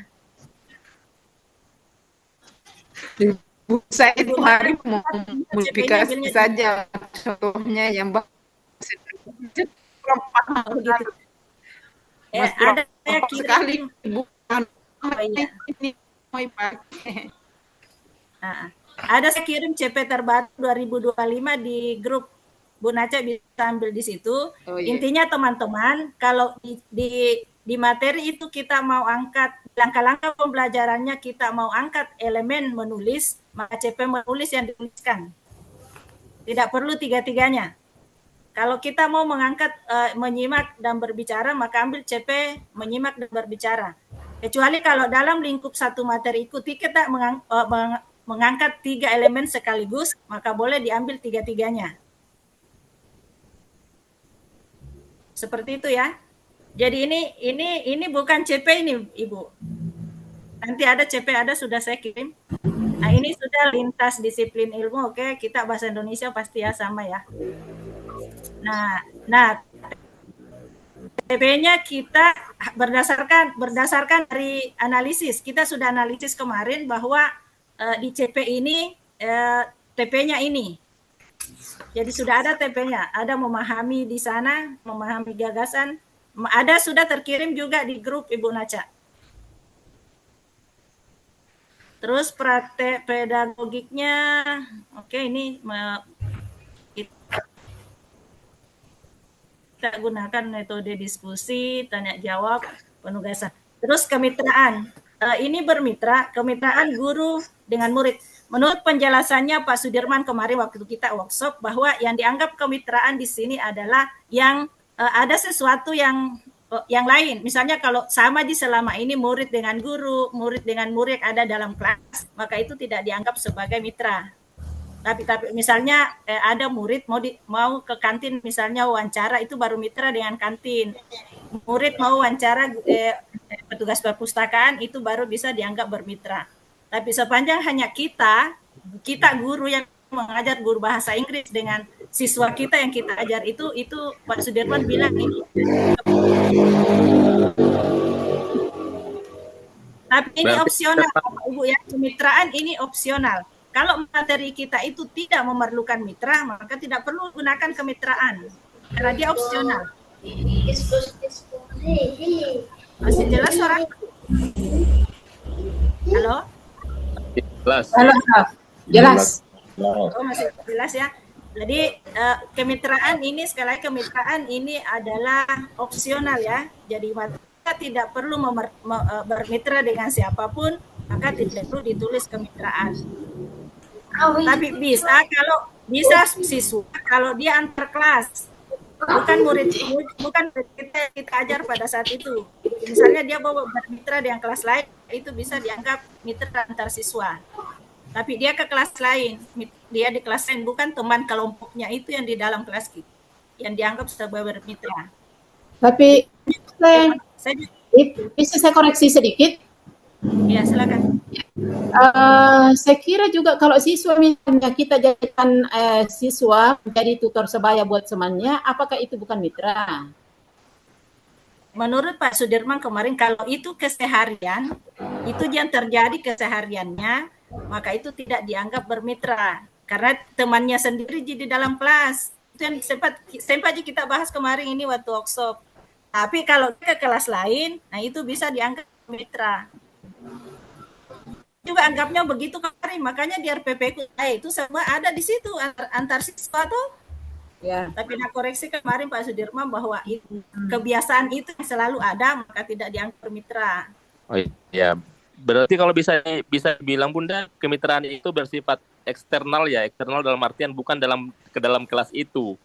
Saya itu hari mau modifikasi saja contohnya yang gitu. Ada saya kirim bukan ini mau pakai. Ada saya kirim CP terbaru 2025 di grup. Bu Naca bisa ambil di situ. Intinya teman-teman, kalau di materi itu kita mau angkat langkah-langkah pembelajarannya, kita mau angkat elemen menulis, maka CP menulis yang dituliskan. Tidak perlu 3-3-nya. Kalau kita mau mengangkat menyimak dan berbicara, maka ambil CP menyimak dan berbicara. Kecuali kalau dalam lingkup 1 materi ikuti kita mengangkat 3 elemen sekaligus, maka boleh diambil 3-3-nya. Seperti itu ya. Jadi ini bukan CP ini Ibu. Nanti ada CP sudah saya kirim. Nah, ini sudah lintas disiplin ilmu. Oke, kita bahasa Indonesia pasti ya sama ya. Nah CP-nya kita berdasarkan dari analisis. Kita sudah analisis kemarin bahwa di CP ini TP-nya ini. Jadi sudah ada TP-nya, ada memahami di sana, memahami gagasan, ada sudah terkirim juga di grup Ibu Naca. Terus praktek pedagogiknya, oke ini kita gunakan metode diskusi, tanya jawab, penugasan. Terus kemitraan, ini kemitraan guru dengan murid. Menurut penjelasannya Pak Sudirman kemarin waktu kita workshop bahwa yang dianggap kemitraan di sini adalah yang ada sesuatu yang lain. Misalnya kalau sama di selama ini murid dengan guru, murid dengan murid ada dalam kelas, maka itu tidak dianggap sebagai mitra. Tapi misalnya ada murid mau ke kantin misalnya wawancara, itu baru mitra dengan kantin. Murid mau wawancara petugas perpustakaan, itu baru bisa dianggap bermitra. Tapi sepanjang hanya kita guru yang mengajar, guru bahasa Inggris dengan siswa kita yang kita ajar itu Pak Sudirman bilang ini. Tapi ini opsional Bapak Ibu ya, kemitraan ini opsional. Kalau materi kita itu tidak memerlukan mitra, maka tidak perlu gunakan kemitraan karena dia opsional. Masih jelas suara? Halo? Jelas. Halo, jelas. Oh, masih jelas ya. Jadi kemitraan ini sekali lagi kemitraan ini adalah opsional ya. Jadi kita tidak perlu bermitra dengan siapapun, maka tidak perlu ditulis kemitraan. Tapi bisa siswa kalau dia antar kelas, bukan murid kita ajar pada saat itu. Misalnya dia bawa bermitra dengan kelas lain, itu bisa dianggap mitra antar siswa. Tapi dia ke kelas lain, dia di kelas lain, bukan teman kelompoknya itu yang di dalam kelas kita, yang dianggap sebagai bermitra. Tapi bisa saya koreksi sedikit? Ya, silakan. Saya kira juga kalau siswa misalnya kita jadikan siswa menjadi tutor sebaya buat temannya, apakah itu bukan mitra? Menurut Pak Sudirman kemarin, kalau itu keseharian, itu yang terjadi kesehariannya, maka itu tidak dianggap bermitra. Karena temannya sendiri di dalam kelas. Itu yang sempat kita bahas kemarin ini waktu workshop. Tapi kalau ke kelas lain, nah itu bisa dianggap mitra. Juga anggapnya begitu kemarin, makanya di RPP itu semua ada di situ antar siswa tuh. Ya. Tapi nak koreksi kemarin Pak Sudirman bahwa kebiasaan itu selalu ada, maka tidak dianggap mitra. Oh iya, berarti kalau bisa bilang Bunda, kemitraan itu bersifat eksternal ya, eksternal dalam artian bukan ke dalam kelas itu.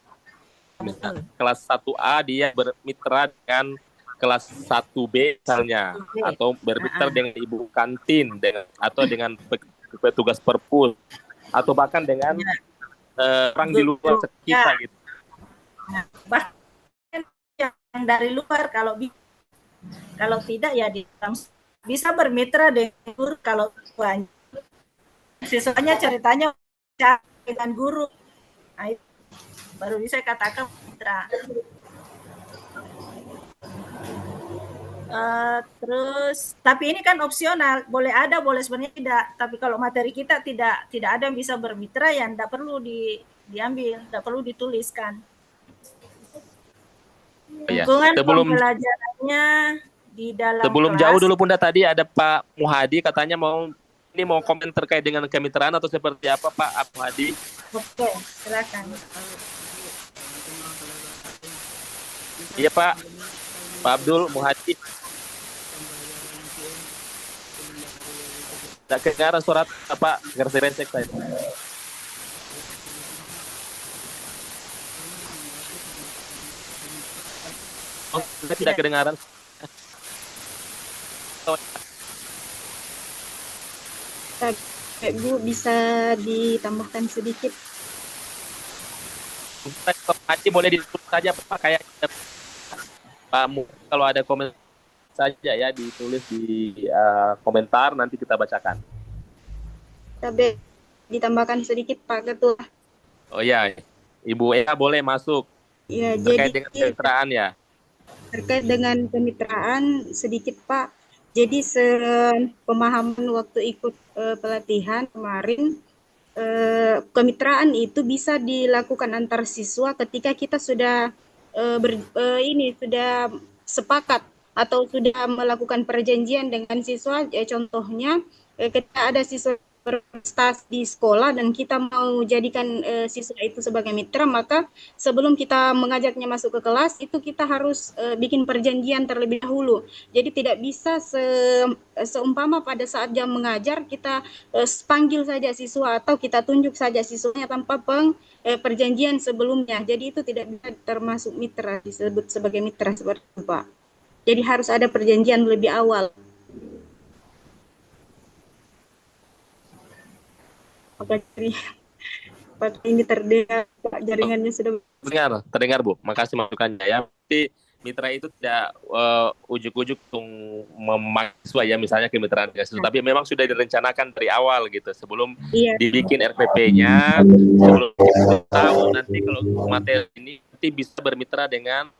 Misal, kelas 1A dia bermitra dengan kelas 1B misalnya, atau bermitra dengan ibu kantin, atau dengan petugas perpus, atau bahkan dengan orang di luar kita gitu. Nah, bahkan yang dari luar kalau tidak ya bisa bermitra dengan guru kalau banyak. Siswanya ceritanya dengan guru. Nah, itu baru bisa katakan mitra. Terus tapi ini kan opsional, boleh ada boleh sebenarnya tidak, tapi kalau materi kita tidak ada yang bisa bermitra ya tidak perlu diambil, tidak perlu dituliskan. Lingkungan pembelajarannya di dalam sebelum kelas. Jauh dulu Bunda, tadi ada Pak Muhadi katanya mau komen terkait dengan kemitraan atau seperti apa Pak Muhadi? Oke, silakan. Iya Pak Abdul Muhadi. Tidak kedengaran suara Pak, ngeresek saya. Oh, tidak kedengaran. Bu, bisa ditambahkan sedikit? Haji boleh ditulis saja Pak, kayak Pak Mu, kalau ada komen saja ya ditulis di komentar, nanti kita bacakan. Tapi ditambahkan sedikit Pak Ketua. Oh ya, Ibu Eka boleh masuk. Ya, terkait dengan kemitraan ya. Terkait dengan kemitraan sedikit Pak. Jadi sepemahaman waktu ikut pelatihan kemarin, kemitraan itu bisa dilakukan antar siswa ketika kita sudah sudah sepakat atau sudah melakukan perjanjian dengan siswa. Contohnya ketika ada siswa berprestasi di sekolah dan kita mau jadikan siswa itu sebagai mitra, maka sebelum kita mengajaknya masuk ke kelas itu kita harus bikin perjanjian terlebih dahulu. Jadi tidak bisa seumpama pada saat jam mengajar kita panggil saja siswa atau kita tunjuk saja siswanya tanpa perjanjian sebelumnya. Jadi itu tidak bisa termasuk mitra, disebut sebagai mitra seperti itu Pak. Jadi harus ada perjanjian lebih awal. Apakah ini terdengar Pak, jaringannya sudah terdengar Bu, makasih masukannya ya. Jadi mitra itu tidak ujuk-ujuk memaksa ya, misalnya kemitraan dengan siswa, tapi memang sudah direncanakan dari awal gitu, sebelum dibikin RPP-nya, sebelum kita tahu nanti kalau materi ini nanti bisa bermitra dengan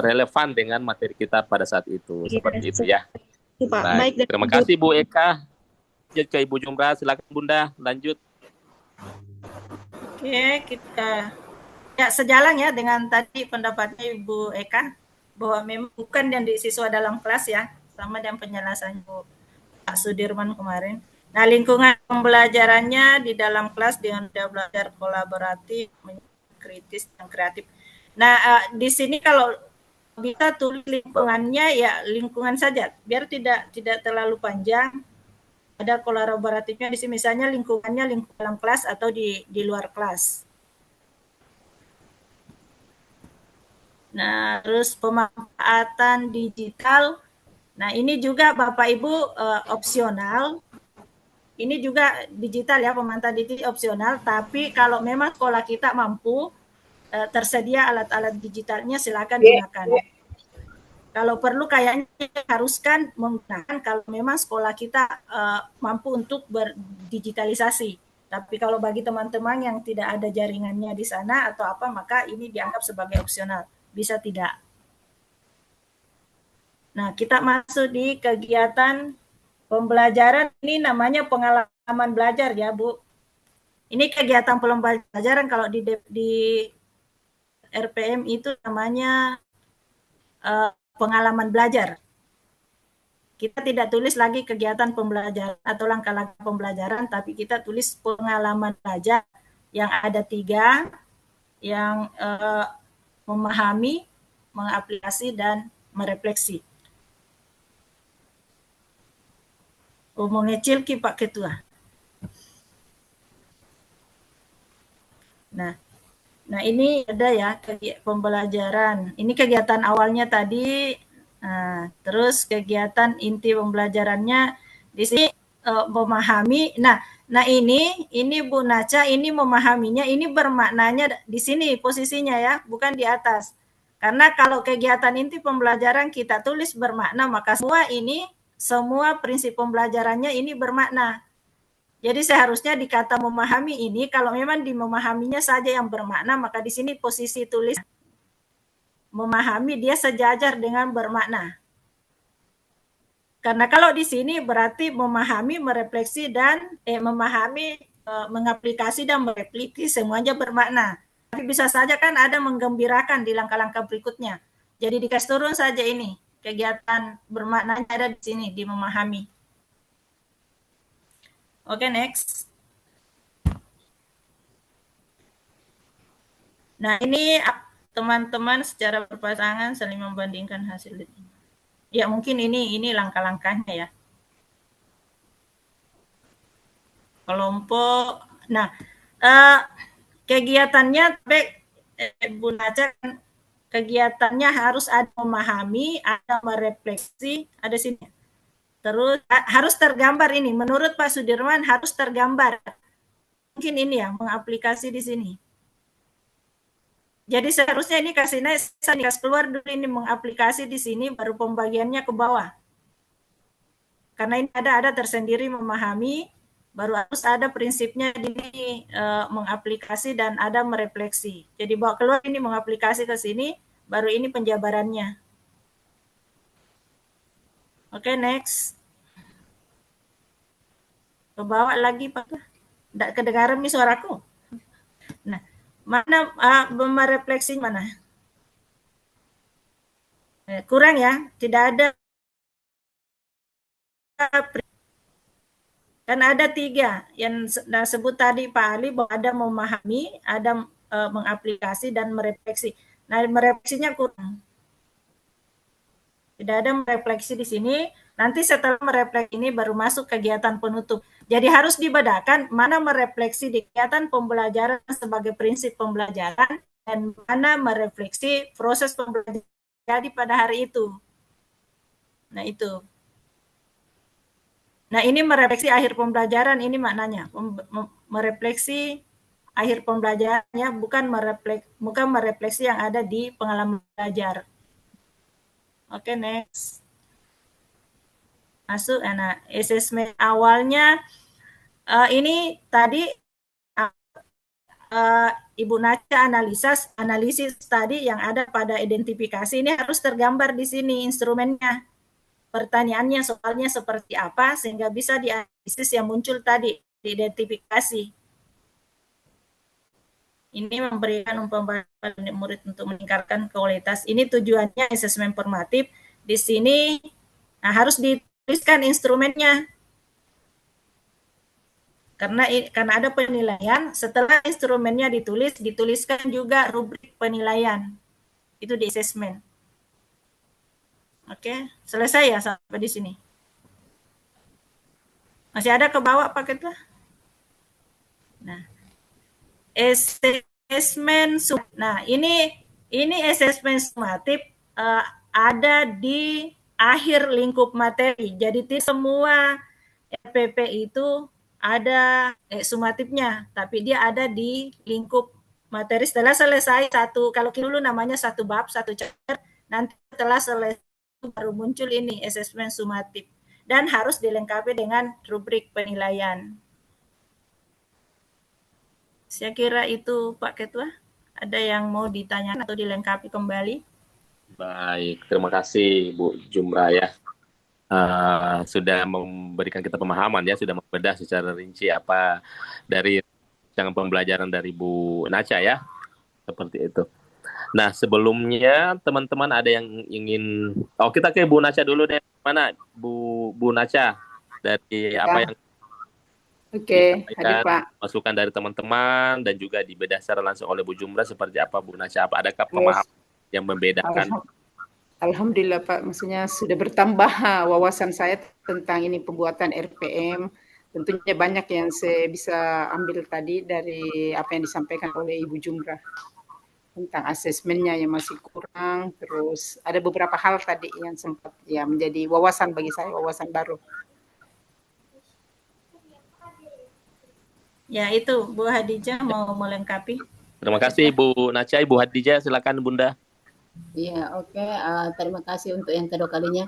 relevan dengan materi kita pada saat itu, seperti itu ya. Baik, terima kasih Bu Eka. Lanjut ke Ibu Jumra, silakan Bunda, lanjut. Oke, kita ya sejalan ya dengan tadi pendapatnya Ibu Eka bahwa memang bukan yang di siswa dalam kelas ya, sama dengan penjelasan Bu Pak Sudirman kemarin. Nah, lingkungan pembelajarannya di dalam kelas dengan belajar kolaboratif, kritis, dan kreatif. Nah, di sini kalau bisa tulis lingkungannya ya lingkungan saja, biar tidak terlalu panjang. Ada kolaboratifnya di sini, misalnya lingkungannya lingkungan dalam kelas atau di luar kelas. Nah, terus pemanfaatan digital. Nah, ini juga Bapak Ibu opsional. Ini juga digital ya, pemanfaatan digital opsional, tapi kalau memang sekolah kita mampu tersedia alat-alat digitalnya, silakan gunakan. Kalau perlu kayaknya haruskan menggunakan kalau memang sekolah kita mampu untuk berdigitalisasi. Tapi kalau bagi teman-teman yang tidak ada jaringannya di sana atau apa, maka ini dianggap sebagai opsional. Bisa tidak. Nah, kita masuk di kegiatan pembelajaran. Ini namanya pengalaman belajar ya, Bu. Ini kegiatan pembelajaran kalau di RPM itu namanya pengalaman belajar. Kita tidak tulis lagi kegiatan pembelajaran atau langkah-langkah pembelajaran, tapi kita tulis pengalaman belajar yang ada 3, yang memahami, mengaplikasi, dan merefleksi. Mengecil ki Pak Ketua. Nah ini ada ya pembelajaran. Ini kegiatan awalnya tadi. Nah, terus kegiatan inti pembelajarannya di sini memahami. Nah ini Bu Naca, ini memahaminya, ini bermaknanya di sini posisinya ya, bukan di atas. Karena kalau kegiatan inti pembelajaran kita tulis bermakna, maka semua prinsip pembelajarannya ini bermakna. Jadi seharusnya di kata memahami ini, kalau memang di memahaminya saja yang bermakna, maka di sini posisi tulis memahami dia sejajar dengan bermakna. Karena kalau di sini berarti memahami, merefleksi, dan memahami, mengaplikasi, dan merefleksi semuanya bermakna. Tapi bisa saja kan ada menggembirakan di langkah-langkah berikutnya. Jadi dikasih turun saja ini, kegiatan bermaknanya ada di sini, di memahami. Oke, next. Nah, ini teman-teman secara berpasangan saling membandingkan hasil ini. Ya, mungkin ini langkah-langkahnya ya. Kelompok. Nah, kegiatannya Bu Naca, kegiatannya harus ada memahami, ada merefleksi, ada sini. Terus harus tergambar ini. Menurut Pak Sudirman harus tergambar. Mungkin ini ya, mengaplikasi di sini. Jadi seharusnya ini kasih keluar dulu ini mengaplikasi di sini, baru pembagiannya ke bawah. Karena ini ada tersendiri memahami, baru harus ada prinsipnya ini mengaplikasi dan ada merefleksi. Jadi bawa keluar ini mengaplikasi ke sini, baru ini penjabarannya. Oke, next. Ke bawah lagi Pak. Tidak kedengaran nih suaraku. Nah, mana merefleksi mana? Kurang ya, tidak ada. Kan ada 3 yang sebut tadi Pak Ali, bahwa ada memahami, ada mengaplikasi, dan merefleksi. Nah, merefleksinya kurang. Tidak ada merefleksi di sini. Nanti setelah merefleksi ini baru masuk kegiatan penutup. Jadi harus dibedakan mana merefleksi di kegiatan pembelajaran sebagai prinsip pembelajaran dan mana merefleksi proses pembelajaran jadi pada hari itu. Nah, itu. Nah, ini merefleksi akhir pembelajaran, ini maknanya. Merefleksi akhir pembelajarannya, bukan merefleksi yang ada di pengalaman belajar. Oke, next. Masuk. Nah, assessment awalnya ini tadi Ibu Naca analisis tadi yang ada pada identifikasi ini harus tergambar di sini instrumennya. Pertanyaannya, soalnya seperti apa sehingga bisa dianalisis yang muncul tadi, diidentifikasi. Ini memberikan pembelajaran murid untuk meningkatkan kualitas. Ini tujuannya asesmen formatif. Di sini harus dituliskan instrumennya. Karena ada penilaian, setelah instrumennya dituliskan juga rubrik penilaian. Itu di assessment. Oke, selesai ya sampai di sini. Masih ada ke bawah Pak Ketua? Nah, assessment. Nah, ini assessment sumatif ada di akhir lingkup materi. Jadi semua RPP itu ada sumatifnya, tapi dia ada di lingkup materi. Setelah selesai kalau dulu namanya satu bab, satu chapter, nanti setelah selesai baru muncul ini assessment sumatif dan harus dilengkapi dengan rubrik penilaian. Saya kira itu Pak Ketua. Ada yang mau ditanyakan atau dilengkapi kembali? Baik, terima kasih Bu Jumrah ya. Sudah memberikan kita pemahaman ya, sudah membedah secara rinci apa dari jangan pembelajaran dari Bu Nacha ya. Seperti itu. Nah, sebelumnya teman-teman ada yang ingin kita ke Bu Nacha dulu deh. Mana Bu Nacha dari apa yang Oke, ada Pak. Masukan dari teman-teman dan juga dibedah secara langsung oleh Bu Jumrah seperti apa Bu Nacha? Adakah pemahaman yang membedakan? Alhamdulillah Pak, maksudnya sudah bertambah wawasan saya tentang ini pembuatan RPM. Tentunya banyak yang saya bisa ambil tadi dari apa yang disampaikan oleh Ibu Jumrah tentang asesmennya yang masih kurang. Terus ada beberapa hal tadi yang sempat ya menjadi wawasan bagi saya, wawasan baru. Ya itu Bu Hadijah mau melengkapi. Terima kasih Bu Nacha. Ibu Hadijah silakan Bunda. Iya, oke. Terima kasih untuk yang kedua kalinya.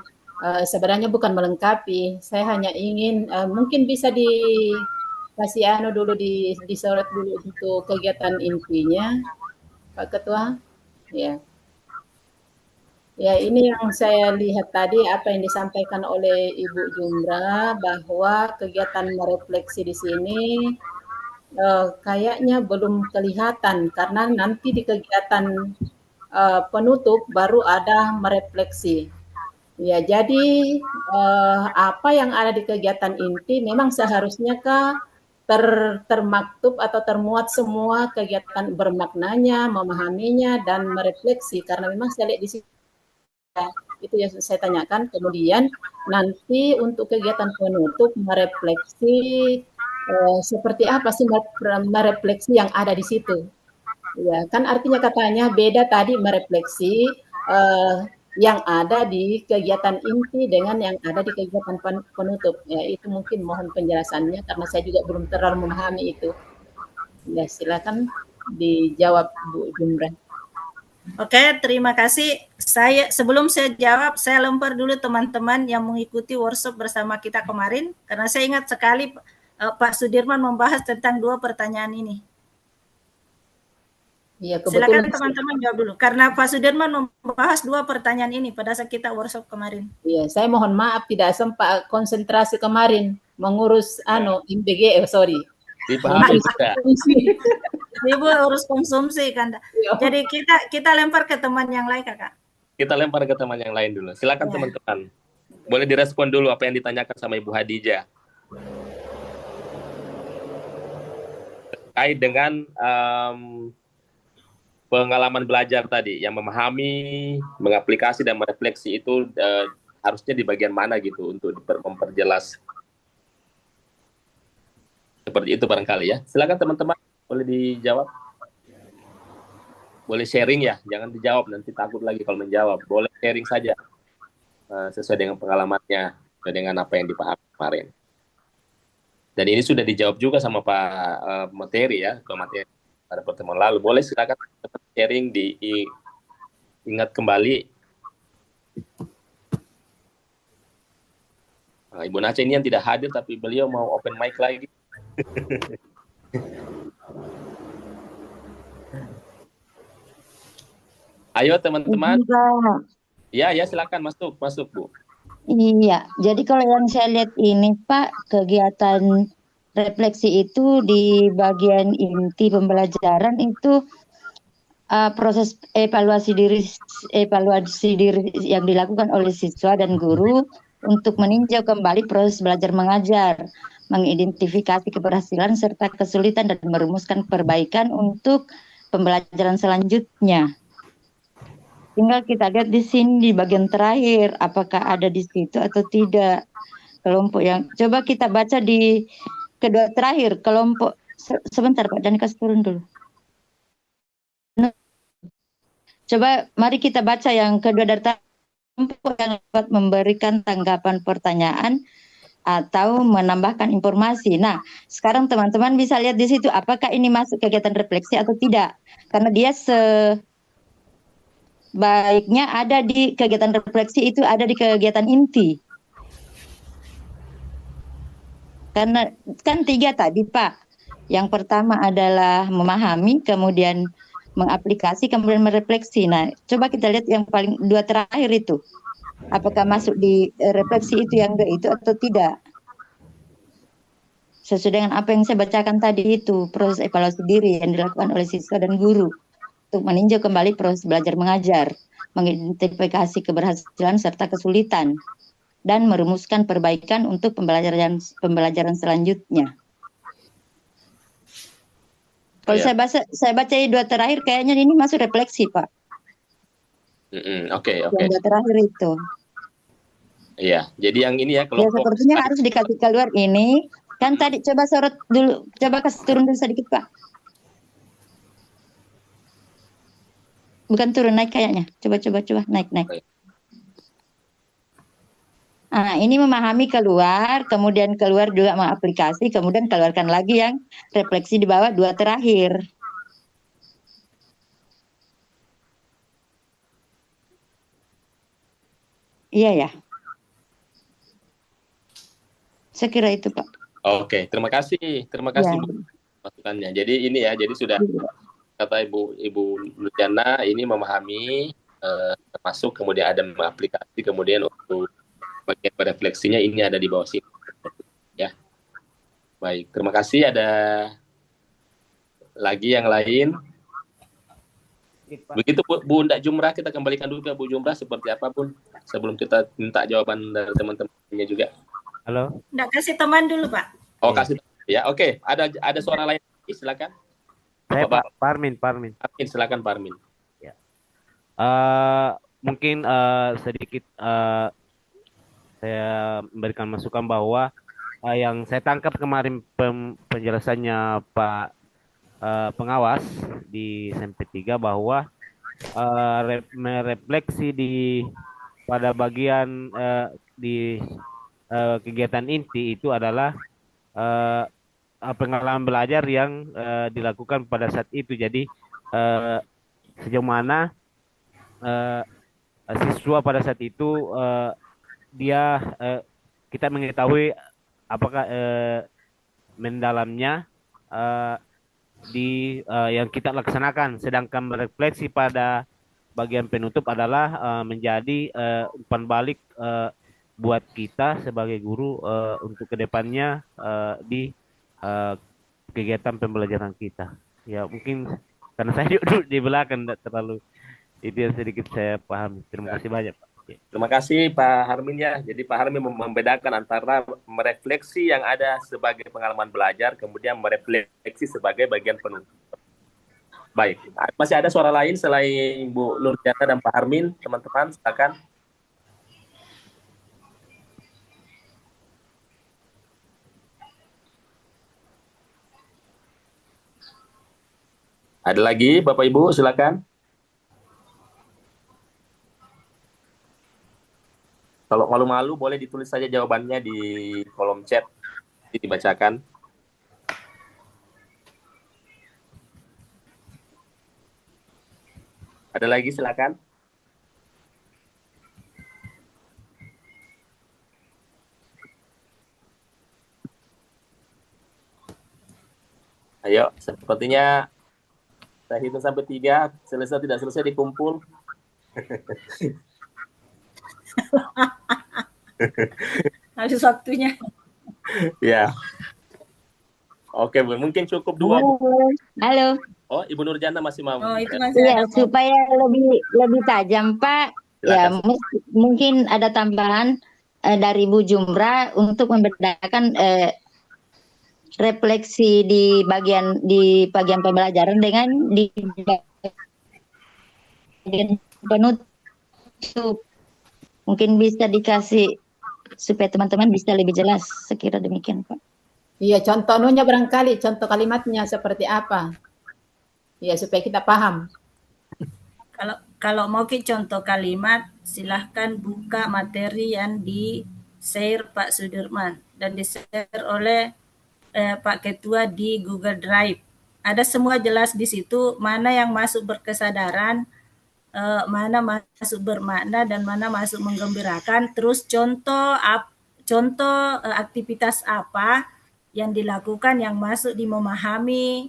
Sebenarnya bukan melengkapi, saya hanya ingin mungkin bisa dikasih dulu disorot dulu untuk kegiatan intinya, Pak Ketua. Ya. Ya, ini yang saya lihat tadi apa yang disampaikan oleh Ibu Jumrah bahwa kegiatan merefleksi di sini kayaknya belum kelihatan karena nanti di kegiatan penutup baru ada merefleksi. Ya, jadi apa yang ada di kegiatan inti memang seharusnya termaktub atau termuat semua kegiatan bermaknanya, memahaminya dan merefleksi karena memang saya lihat di sini itu yang saya tanyakan. Kemudian nanti untuk kegiatan penutup merefleksi seperti apa sih merefleksi yang ada di situ. Ya, kan artinya katanya beda tadi merefleksi yang ada di kegiatan inti dengan yang ada di kegiatan penutup. Ya, itu mungkin mohon penjelasannya karena saya juga belum terlalu memahami itu. Ya, silakan dijawab Bu Jumrah. Oke, terima kasih. Sebelum saya jawab, saya lempar dulu teman-teman yang mengikuti workshop bersama kita kemarin karena saya ingat sekali Pak Sudirman membahas tentang 2 pertanyaan ini. Ya, silakan teman-teman jawab dulu karena Pak Sudirman membahas 2 pertanyaan ini pada saat kita workshop kemarin. Iya, saya mohon maaf tidak sempat konsentrasi kemarin mengurus MBG, sorry. Dipahami sudah. Ibu urus konsumsi kan. Jadi kita lempar ke teman yang lain Kakak. Kita lempar ke teman yang lain dulu. Silakan teman-teman. Boleh direspon dulu apa yang ditanyakan sama Ibu Hadijah. Terkait dengan pengalaman belajar tadi, yang memahami, mengaplikasi dan merefleksi itu harusnya di bagian mana gitu untuk memperjelas. Seperti itu barangkali ya. Silakan teman-teman, boleh dijawab. Boleh sharing ya, jangan dijawab nanti takut lagi kalau menjawab. Boleh sharing saja sesuai dengan pengalamannya, sesuai dengan apa yang dipahami kemarin. Dan ini sudah dijawab juga sama Pak Materi ya, Pak Materi pada pertemuan lalu. Boleh silakan sharing, diingat kembali. Nah, Ibu Nacha ini yang tidak hadir tapi beliau mau open mic lagi. Ayo teman-teman. Ya silakan masuk Bu. Iya, jadi kalau yang saya lihat ini Pak, kegiatan refleksi itu di bagian inti pembelajaran itu proses evaluasi diri yang dilakukan oleh siswa dan guru untuk meninjau kembali proses belajar mengajar. mengidentifikasi keberhasilan serta kesulitan dan merumuskan perbaikan untuk pembelajaran selanjutnya. Tinggal kita lihat di sini di bagian terakhir, apakah ada di situ atau tidak. Kelompok yang coba kita baca di kedua terakhir, kelompok sebentar Pak, dan kasih turun dulu. Coba mari kita baca yang kedua dari kelompok yang dapat memberikan tanggapan pertanyaan atau menambahkan informasi. Nah, sekarang teman-teman bisa lihat di situ apakah ini masuk kegiatan refleksi atau tidak. Karena dia sebaiknya ada di kegiatan refleksi itu ada di kegiatan inti. Karena kan 3 tadi Pak. Yang pertama adalah memahami, kemudian mengaplikasi, kemudian merefleksi. Nah, coba kita lihat yang paling 2 terakhir itu. Apakah masuk di refleksi itu yang 2 itu atau tidak? Sesuai dengan apa yang saya bacakan tadi itu, proses evaluasi diri yang dilakukan oleh siswa dan guru untuk meninjau kembali proses belajar mengajar, mengidentifikasi keberhasilan serta kesulitan, dan merumuskan perbaikan untuk pembelajaran selanjutnya. Kalau saya baca 2 terakhir kayaknya ini masuk refleksi Pak. Oke. Yang 2 terakhir itu. Iya, jadi yang ini ya Ya kelompok. sepertinya harus dikasih keluar ini. Kan tadi coba sorot dulu, coba kasih turun dulu sedikit Pak. Bukan turun, naik kayaknya. Coba naik. Nah, ini memahami keluar, kemudian keluar juga mengaplikasi, kemudian keluarkan lagi yang refleksi di bawah 2 terakhir. Iya ya. Saya kira itu Pak. Oke, terima kasih Ya. Bu masukannya. Jadi ini ya, jadi sudah kata Ibu Luciana ini memahami, termasuk kemudian ada mengaplikasi, kemudian untuk bagian refleksinya ini ada di bawah sini. Ya, baik. Terima kasih. Ada lagi yang lain? Begitu Bu Ndak Jumrah, kita kembalikan dulu ke Bu Jumrah seperti apa Bun, sebelum kita minta jawaban dari teman-temannya juga. Halo. Nggak kasih teman dulu Pak. Oh kasih ya, oke. Ada suara lain, silakan. Saya Pak Parmin. Silakan Parmin. Ya. Mungkin sedikit saya memberikan masukan bahwa yang saya tangkap kemarin penjelasannya Pak pengawas di SMP 3 bahwa merefleksi pada bagian di kegiatan inti itu adalah pengalaman belajar yang dilakukan pada saat itu. Jadi sejauh mana siswa pada saat itu kita mengetahui apakah mendalamnya yang kita laksanakan, sedangkan merefleksi pada bagian penutup adalah menjadi umpan balik buat kita sebagai guru untuk kedepannya di kegiatan pembelajaran kita. Ya mungkin karena saya duduk di belakang tidak terlalu itu yang sedikit saya pahami. Terima kasih banyak Pak. Terima kasih Pak Harmin ya. Jadi Pak Harmin membedakan antara merefleksi yang ada sebagai pengalaman belajar, kemudian merefleksi sebagai bagian penutup. Baik, masih ada suara lain selain Bu Nurjana dan Pak Harmin, teman-teman silakan. Ada lagi Bapak Ibu, silakan. Kalau malu-malu boleh ditulis saja jawabannya di kolom chat, dibacakan. Ada lagi silakan. Ayo, sepertinya saya hitung sampai 3, selesai tidak selesai dikumpul. Habis waktunya. Ya. Oke, Bu. Mungkin cukup 2. Halo. Oh, Ibu Nurjana masih mau. Oh, itu masih Ya, ada. supaya lebih tajam Pak. Silakan. Ya, mungkin ada tambahan dari Bu Jumrah untuk membedakan refleksi di bagian pembelajaran dengan di bagian penutup. Mungkin bisa dikasih supaya teman-teman bisa lebih jelas, sekira demikian, Pak. Iya, contohnya barangkali, contoh kalimatnya seperti apa? Iya, supaya kita paham. Kalau mau ke contoh kalimat, silahkan buka materi yang di-share Pak Sudirman dan di-share oleh Pak Ketua di Google Drive. Ada semua jelas di situ mana yang masuk berkesadaran, mana masuk bermakna, dan mana masuk menggembirakan. Terus contoh aktivitas apa yang dilakukan yang masuk di memahami,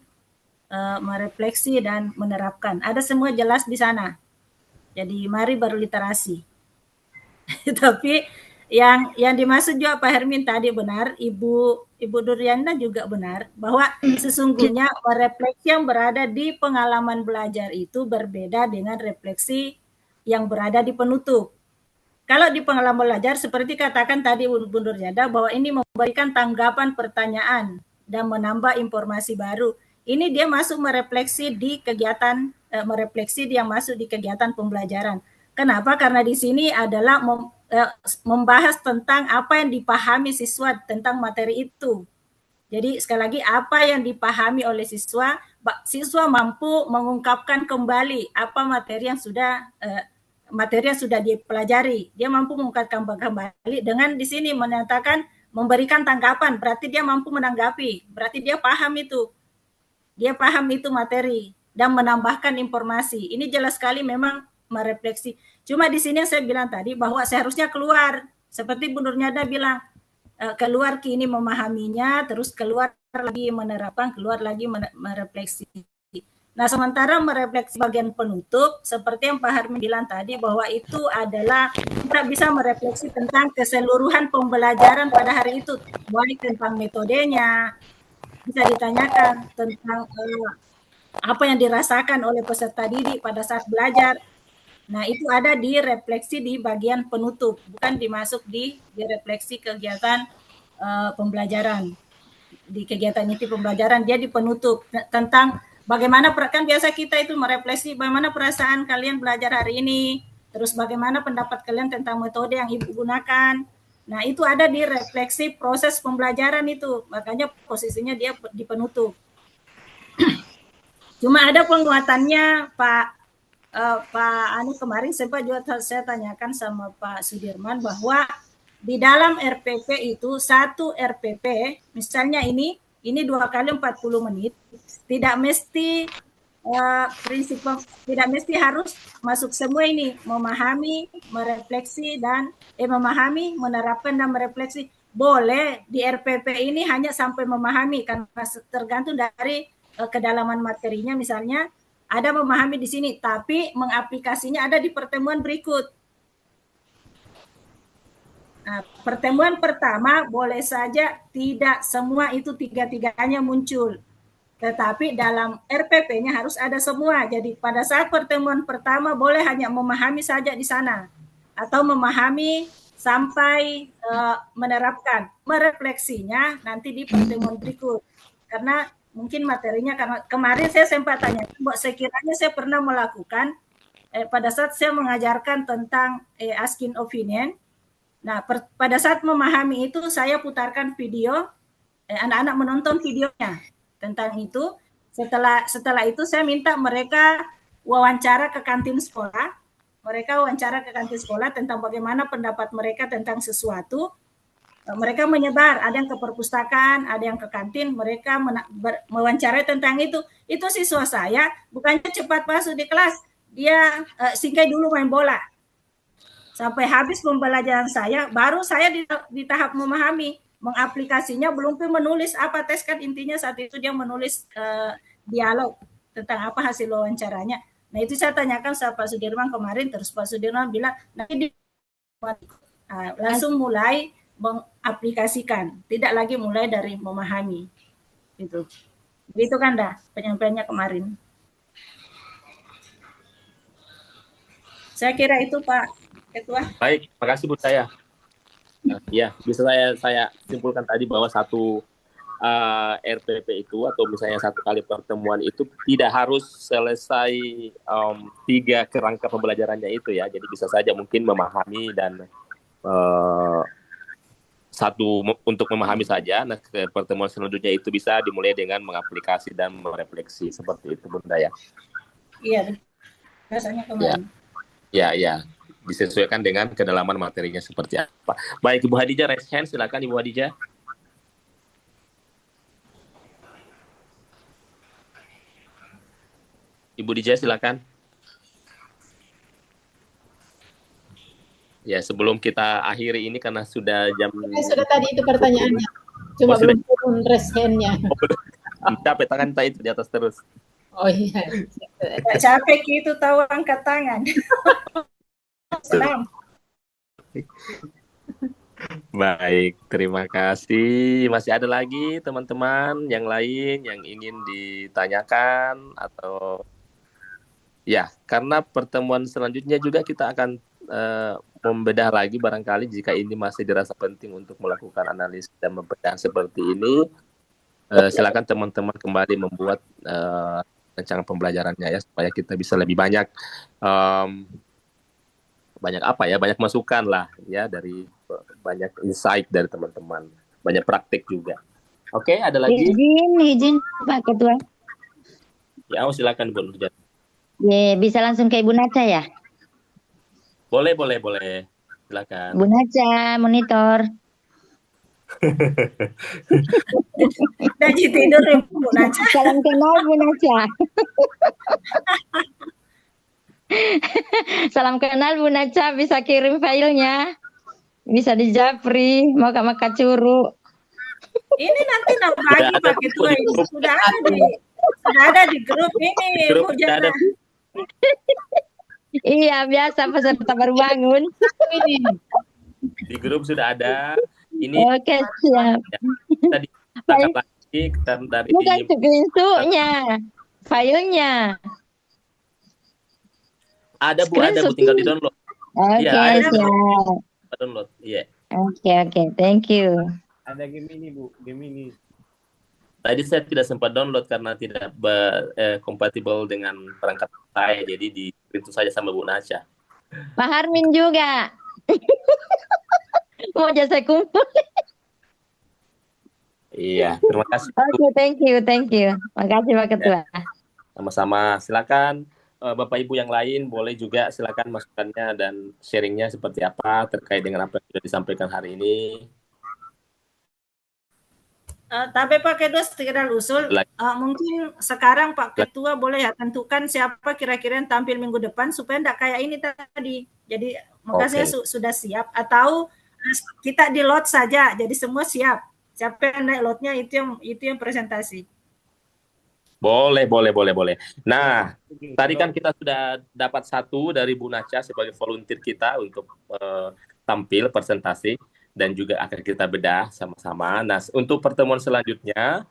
merefleksi, dan menerapkan. Ada semua jelas di sana. Jadi mari berliterasi. Tapi yang dimaksud juga Pak Hermin tadi benar, Ibu Duryana juga benar, bahwa sesungguhnya refleksi yang berada di pengalaman belajar itu berbeda dengan refleksi yang berada di penutup. Kalau di pengalaman belajar, seperti katakan tadi Bu Duryana, bahwa ini memberikan tanggapan pertanyaan dan menambah informasi baru. Ini dia masuk merefleksi di kegiatan, merefleksi yang masuk di kegiatan pembelajaran. Kenapa? Karena di sini adalah membahas tentang apa yang dipahami siswa tentang materi itu. Jadi sekali lagi, apa yang dipahami oleh siswa mampu mengungkapkan kembali apa materi yang sudah dipelajari. Dia mampu mengungkapkan kembali dengan di sini menyatakan memberikan tanggapan, berarti dia mampu menanggapi, berarti dia paham itu. Dia paham itu materi dan menambahkan informasi. Ini jelas sekali memang merefleksi. Cuma di sini yang saya bilang tadi bahwa seharusnya keluar, seperti Bu Nurnyada bilang, keluar kini memahaminya, terus keluar lagi menerapkan, keluar lagi merefleksi. Nah, sementara merefleksi bagian penutup, seperti yang Pak Hermin bilang tadi, bahwa itu adalah kita bisa merefleksi tentang keseluruhan pembelajaran pada hari itu, baik tentang metodenya, bisa ditanyakan tentang apa yang dirasakan oleh peserta didik pada saat belajar. Nah, itu ada di refleksi di bagian penutup, bukan dimasuk di refleksi kegiatan pembelajaran. Di kegiatan inti pembelajaran dia di penutup tentang bagaimana, kan biasa kita itu merefleksi bagaimana perasaan kalian belajar hari ini, terus bagaimana pendapat kalian tentang metode yang Ibu gunakan. Nah, itu ada di refleksi proses pembelajaran itu, makanya posisinya dia di penutup. Cuma ada penguatannya Pak Anu kemarin sempat juga saya tanyakan sama Pak Sudirman bahwa di dalam RPP itu satu RPP, misalnya ini 2 kali 40 menit, tidak mesti prinsip, tidak mesti harus masuk semua ini, memahami, merefleksi, dan memahami, menerapkan, dan merefleksi. Boleh di RPP ini hanya sampai memahami, karena tergantung dari kedalaman materinya. Misalnya ada memahami di sini, tapi mengaplikasinya ada di pertemuan berikut. Nah, pertemuan pertama boleh saja tidak semua itu tiga-tiganya muncul, tetapi dalam RPP-nya harus ada semua. Jadi pada saat pertemuan pertama boleh hanya memahami saja di sana, atau memahami sampai menerapkan, merefleksinya nanti di pertemuan berikut. Karena mungkin materinya, karena kemarin saya sempat tanya, sekiranya saya pernah melakukan pada saat saya mengajarkan tentang asking opinion. Nah, pada saat memahami itu saya putarkan video, anak-anak menonton videonya tentang itu. Setelah itu saya minta mereka wawancara ke kantin sekolah. Mereka wawancara ke kantin sekolah tentang bagaimana pendapat mereka tentang sesuatu. Mereka menyebar, ada yang ke perpustakaan, ada yang ke kantin, mereka mewawancarai tentang itu. Itu siswa saya bukannya cepat masuk di kelas, dia singkai dulu main bola. Sampai habis pembelajaran saya, baru saya di tahap memahami, mengaplikasinya, belum pun menulis apa tes, kan intinya saat itu dia menulis dialog tentang apa hasil wawancaranya. Nah, itu saya tanyakan sama Pak Sudirman kemarin, terus Pak Sudirman bilang nanti langsung mulai mengaplikasikan, tidak lagi mulai dari memahami. Gitu. Begitu kan dah penyampaiannya kemarin. Saya kira itu Pak Ketua. Baik, makasih Bu saya. Ya, bisa saya simpulkan tadi bahwa satu RPP itu atau misalnya satu kali pertemuan itu tidak harus selesai 3 kerangka pembelajarannya itu ya. Jadi bisa saja mungkin memahami dan untuk memahami saja. Nah, ke pertemuan selanjutnya itu bisa dimulai dengan mengaplikasi dan merefleksi seperti itu, Bunda ya. Iya, biasanya kemarin. Ya. Disesuaikan dengan kedalaman materinya seperti apa. Baik, Ibu Hadijah, raise hand, silakan Ibu Hadijah. Ibu Dijah, silakan. Ya, sebelum kita akhiri ini karena sudah jam... Sudah tadi itu pertanyaannya. Cuma belum turun raise hand-nya. Capek tangan kita itu di atas terus. Oh iya. Capek itu tahu angkat tangan. Senang. Baik, terima kasih. Masih ada lagi teman-teman yang lain yang ingin ditanyakan atau... Ya, karena pertemuan selanjutnya juga kita akan membedah lagi barangkali jika ini masih dirasa penting untuk melakukan analisis dan membedah seperti ini, silakan teman-teman kembali membuat rancangan pembelajarannya ya supaya kita bisa lebih banyak banyak masukan lah ya dari banyak insight dari teman-teman, banyak praktik juga. Oke, ada lagi? Izin Pak Ketua. Ya, silakan Bu Nurjati. Bisa langsung ke Ibu Naca ya? Boleh. Silakan. Bu Naca, monitor. Udah tidur Bu Naca. Salam kenal Bu Naca. Salam kenal Bu Naca, bisa kirim filenya. Bisa di Japri, mau maka curu. Ini nanti bagi Pak Ketua ini sudah ada di grup ini Bu Jana. Iya, biasa peserta baru bangun. Di grup sudah ada. Ini Oke, siap. Tadi kita lagi dari bukan screenshot-nya, filenya. Ada Bu, tinggal di-download. Oke, siap. Download. Iya. Oke, thank you. Ada Gemini Bu, Gemini. Tadi saya tidak sempat download karena tidak kompatibel dengan perangkat saya, jadi di-print saja sama Bu Naca. Pak Harmin juga. Mau jasa kumpul. Iya, terima kasih. Oke, thank you. Makasih Pak Ketua. Sama-sama, silakan Bapak Ibu yang lain boleh juga silakan masukannya dan sharingnya seperti apa terkait dengan apa yang sudah disampaikan hari ini. Tapi Pak Ketua sekedar usul, mungkin sekarang Pak Ketua boleh ya tentukan siapa kira-kira yang tampil minggu depan supaya tidak kayak ini tadi. Jadi makanya sudah siap atau kita di lot saja, jadi semua siap. Siapa yang naik lotnya itu yang presentasi. Boleh. Nah, tadi kan kita sudah dapat satu dari Bu Naca sebagai volunteer kita untuk tampil presentasi. Dan juga akan kita bedah sama-sama. Nah, untuk pertemuan selanjutnya,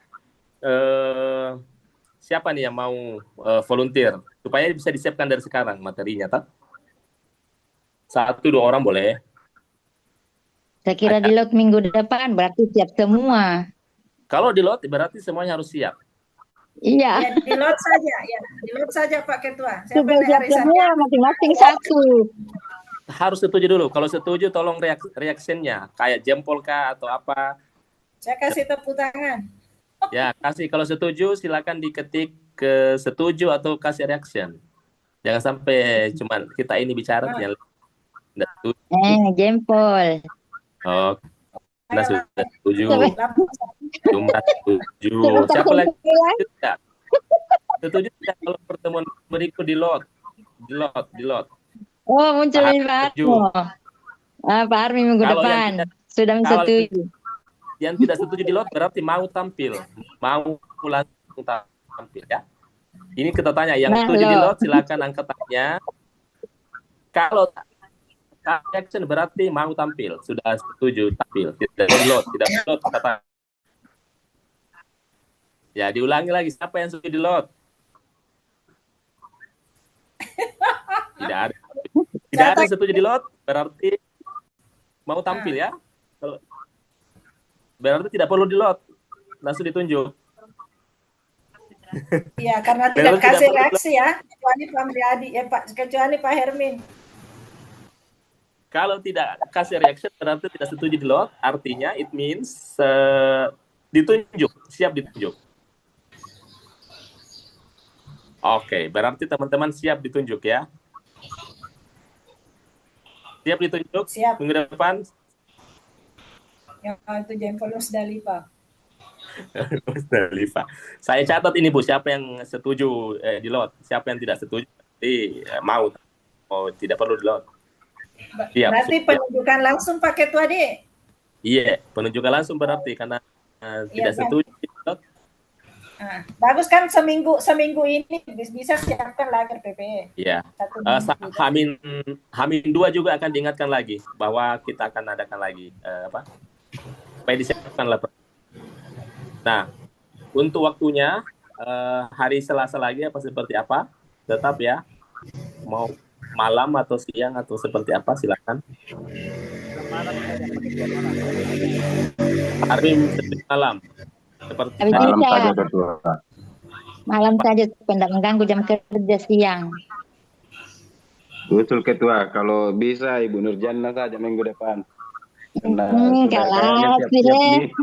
siapa nih yang mau volunteer? Supaya bisa disiapkan dari sekarang materinya, tak? 1-2 orang boleh. Saya kira di lot minggu depan, berarti siap semua. Kalau di lot, berarti semuanya harus siap. Iya. Ya, di lot saja Pak Ketua. Sudah siap semua, masing-masing satu. Harus setuju dulu. Kalau setuju tolong reaksinya kayak jempol kah atau apa. Saya kasih tepuk tangan. Ya, kasih. Kalau setuju silakan diketik ke setuju atau kasih reaction. Jangan sampai cuma kita ini bicara yang enggak setuju. Jempol. Oh. Nah, sudah setuju. Cuma setuju. Siapa lagi? Setuju tidak kalau pertemuan berikut di lot. Oh, muncul Pak Armo. Pak Armi minggu depan. Sudah setuju. Yang tidak setuju di lot berarti mau tampil. Mau langsung tampil ya. Ini kita tanya. Yang setuju di lot silakan angkat tangannya. Kalau action berarti mau tampil. Sudah setuju tampil. Tidak di lot kata. Ya, diulangi lagi. Siapa yang setuju di lot? Tidak ada. Tidak ada setuju di lot, berarti mau tampil ya. Berarti tidak perlu di lot. langsung ditunjuk. Iya, karena tidak Memang tidak kasih perlu reaksi ya, kecuali Pak Mriyadi, kecuali Pak Hermin. Kalau tidak kasih reaction berarti tidak setuju di load, artinya it means ditunjuk, siap ditunjuk. Oke, berarti teman-teman siap ditunjuk ya. Siap ditunjuk Siap. minggu depan. Yang itu Jempolus Dalipa. Liva. Saya catat ini Bu, siapa yang setuju di load, siapa yang tidak setuju nanti mau tidak perlu di load. Siap, Berarti siap. penunjukan langsung Pak Ketua D. Iya, penunjukan langsung berarti karena tidak Kan? setuju di load. Nah, bagus kan seminggu ini bisa siapkan lagi RPP. Iya. Hamin 2 juga akan diingatkan lagi bahwa kita akan adakan lagi supaya disiapkan lah. Nah, untuk waktunya hari Selasa lagi apa seperti apa? Tetap ya. Mau malam atau siang atau seperti apa silakan. Hari malam. Seperti Malam saja Ketua. Malam saja tidak mengganggu jam kerja siang. Betul Ketua, kalau bisa Ibu Nurjana saja minggu depan. Karena Kalah siap-siap sih. nih.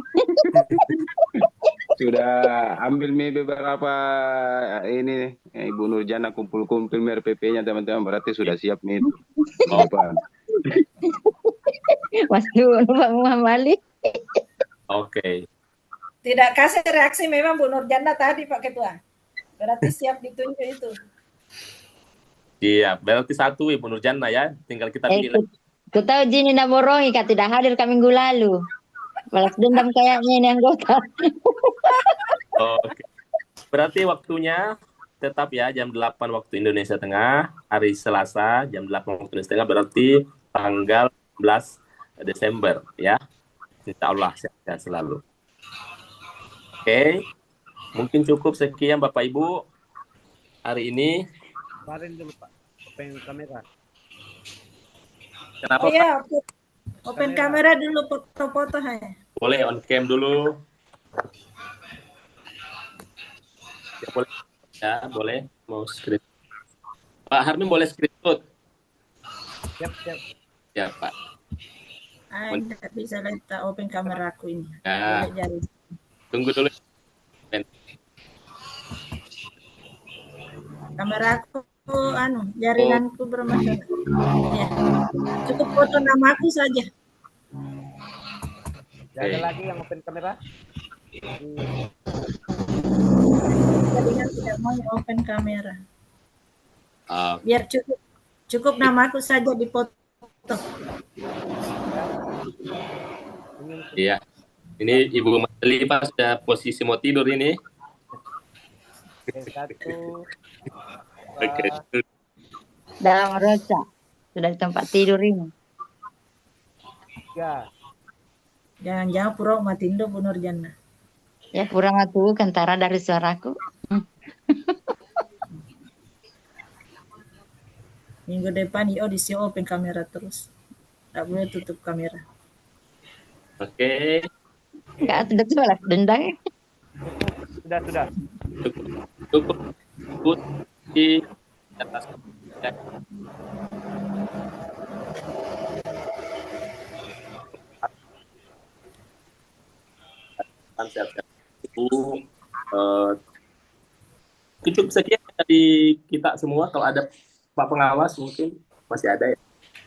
Sudah ambil beberapa ini Ibu Nurjana kumpul-kumpul RPP-nya teman-teman, berarti sudah siap nih. Depan. Waduh, Pak Muhammad. Oke. Tidak kasih reaksi memang Bu Nurjana tadi Pak Ketua. Berarti siap ditunjuk itu. Iya, berarti satu Ibu Nurjana ya. Tinggal kita pilih lagi. Ku tahu Jini Naborohi kan tidak hadir ke minggu lalu. Balas dendam kayaknya ini anggota. Oke. Berarti waktunya tetap ya jam 8 waktu Indonesia Tengah, hari Selasa jam 8 waktu Indonesia Tengah, berarti tanggal 11 Desember ya. Insya Allah sehat selalu. Oke. Mungkin cukup sekian Bapak Ibu hari ini. Kemarin dulu Pak, open kamera. Kenapa Iya, Pak? open kamera dulu foto-foto ya. Boleh on cam dulu. Ya, boleh. Ya, boleh. Mau screen. Pak Harmin boleh screenshot. Siap. Ya, Pak. Tidak bisa lihat open kamera aku ini. Ya. Jari. Tunggu dulu. Kamera aku jaringanku bermasalah. Ya. Cukup foto namaku saja. Ada lagi yang open kamera? Jaringan tidak mau open kamera. Uh, Biar cukup namaku saja di foto. Iya. Ini Ibu Liva sudah posisi mau tidur ini. Satu. Oke. Dalam roca. Sudah di tempat tidur ini. 3. Jangan-jangan pura matindo Bu Nurjana. Ya kurang aku kentara dari suaraku. Minggu depan di open kamera terus. Tak boleh tutup kamera. Oke. Enggak sudah balas dendam. Sudah. Cukup di atas. Sehat-sehat. Cukup sekian dari kita semua. Kalau ada Pak Pengawas mungkin masih ada ya.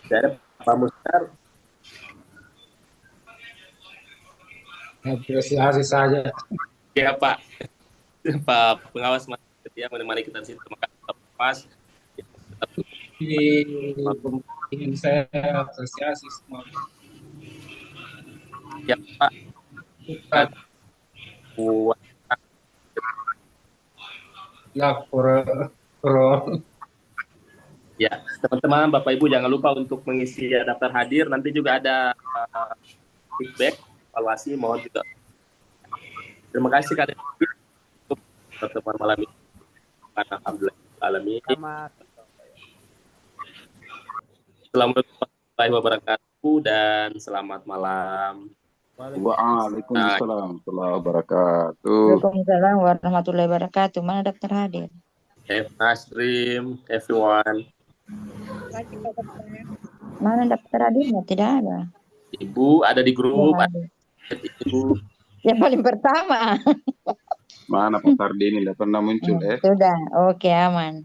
Tidak ada Pak Mustar. Apresiasi saja. Ya Pak. Pak Pengawas masih setia menemani kita di sini. Terima kasih Pak Pengawas. Ingin saya apresiasi semua. Ya Pak. Buat ya, teman-teman, Bapak Ibu jangan lupa untuk mengisi daftar hadir. Nanti juga ada feedback, evaluasi, mohon juga. Terima kasih kalian untuk pertemuan malam ini. Alhamdulillah. Assalamualaikum warahmatullahi wabarakatuh dan selamat malam. Waalaikumsalam warahmatullahi wabarakatuh. Waalaikumsalam warahmatullahi wabarakatuh. Mana dokter hadir? Have nice dream, everyone. Mana dokter hadirnya? Tidak ada. Ibu ada di grup. Ibu. Yang paling pertama. Mana Pak Sardini? Tidak pernah muncul Sudah, oke aman.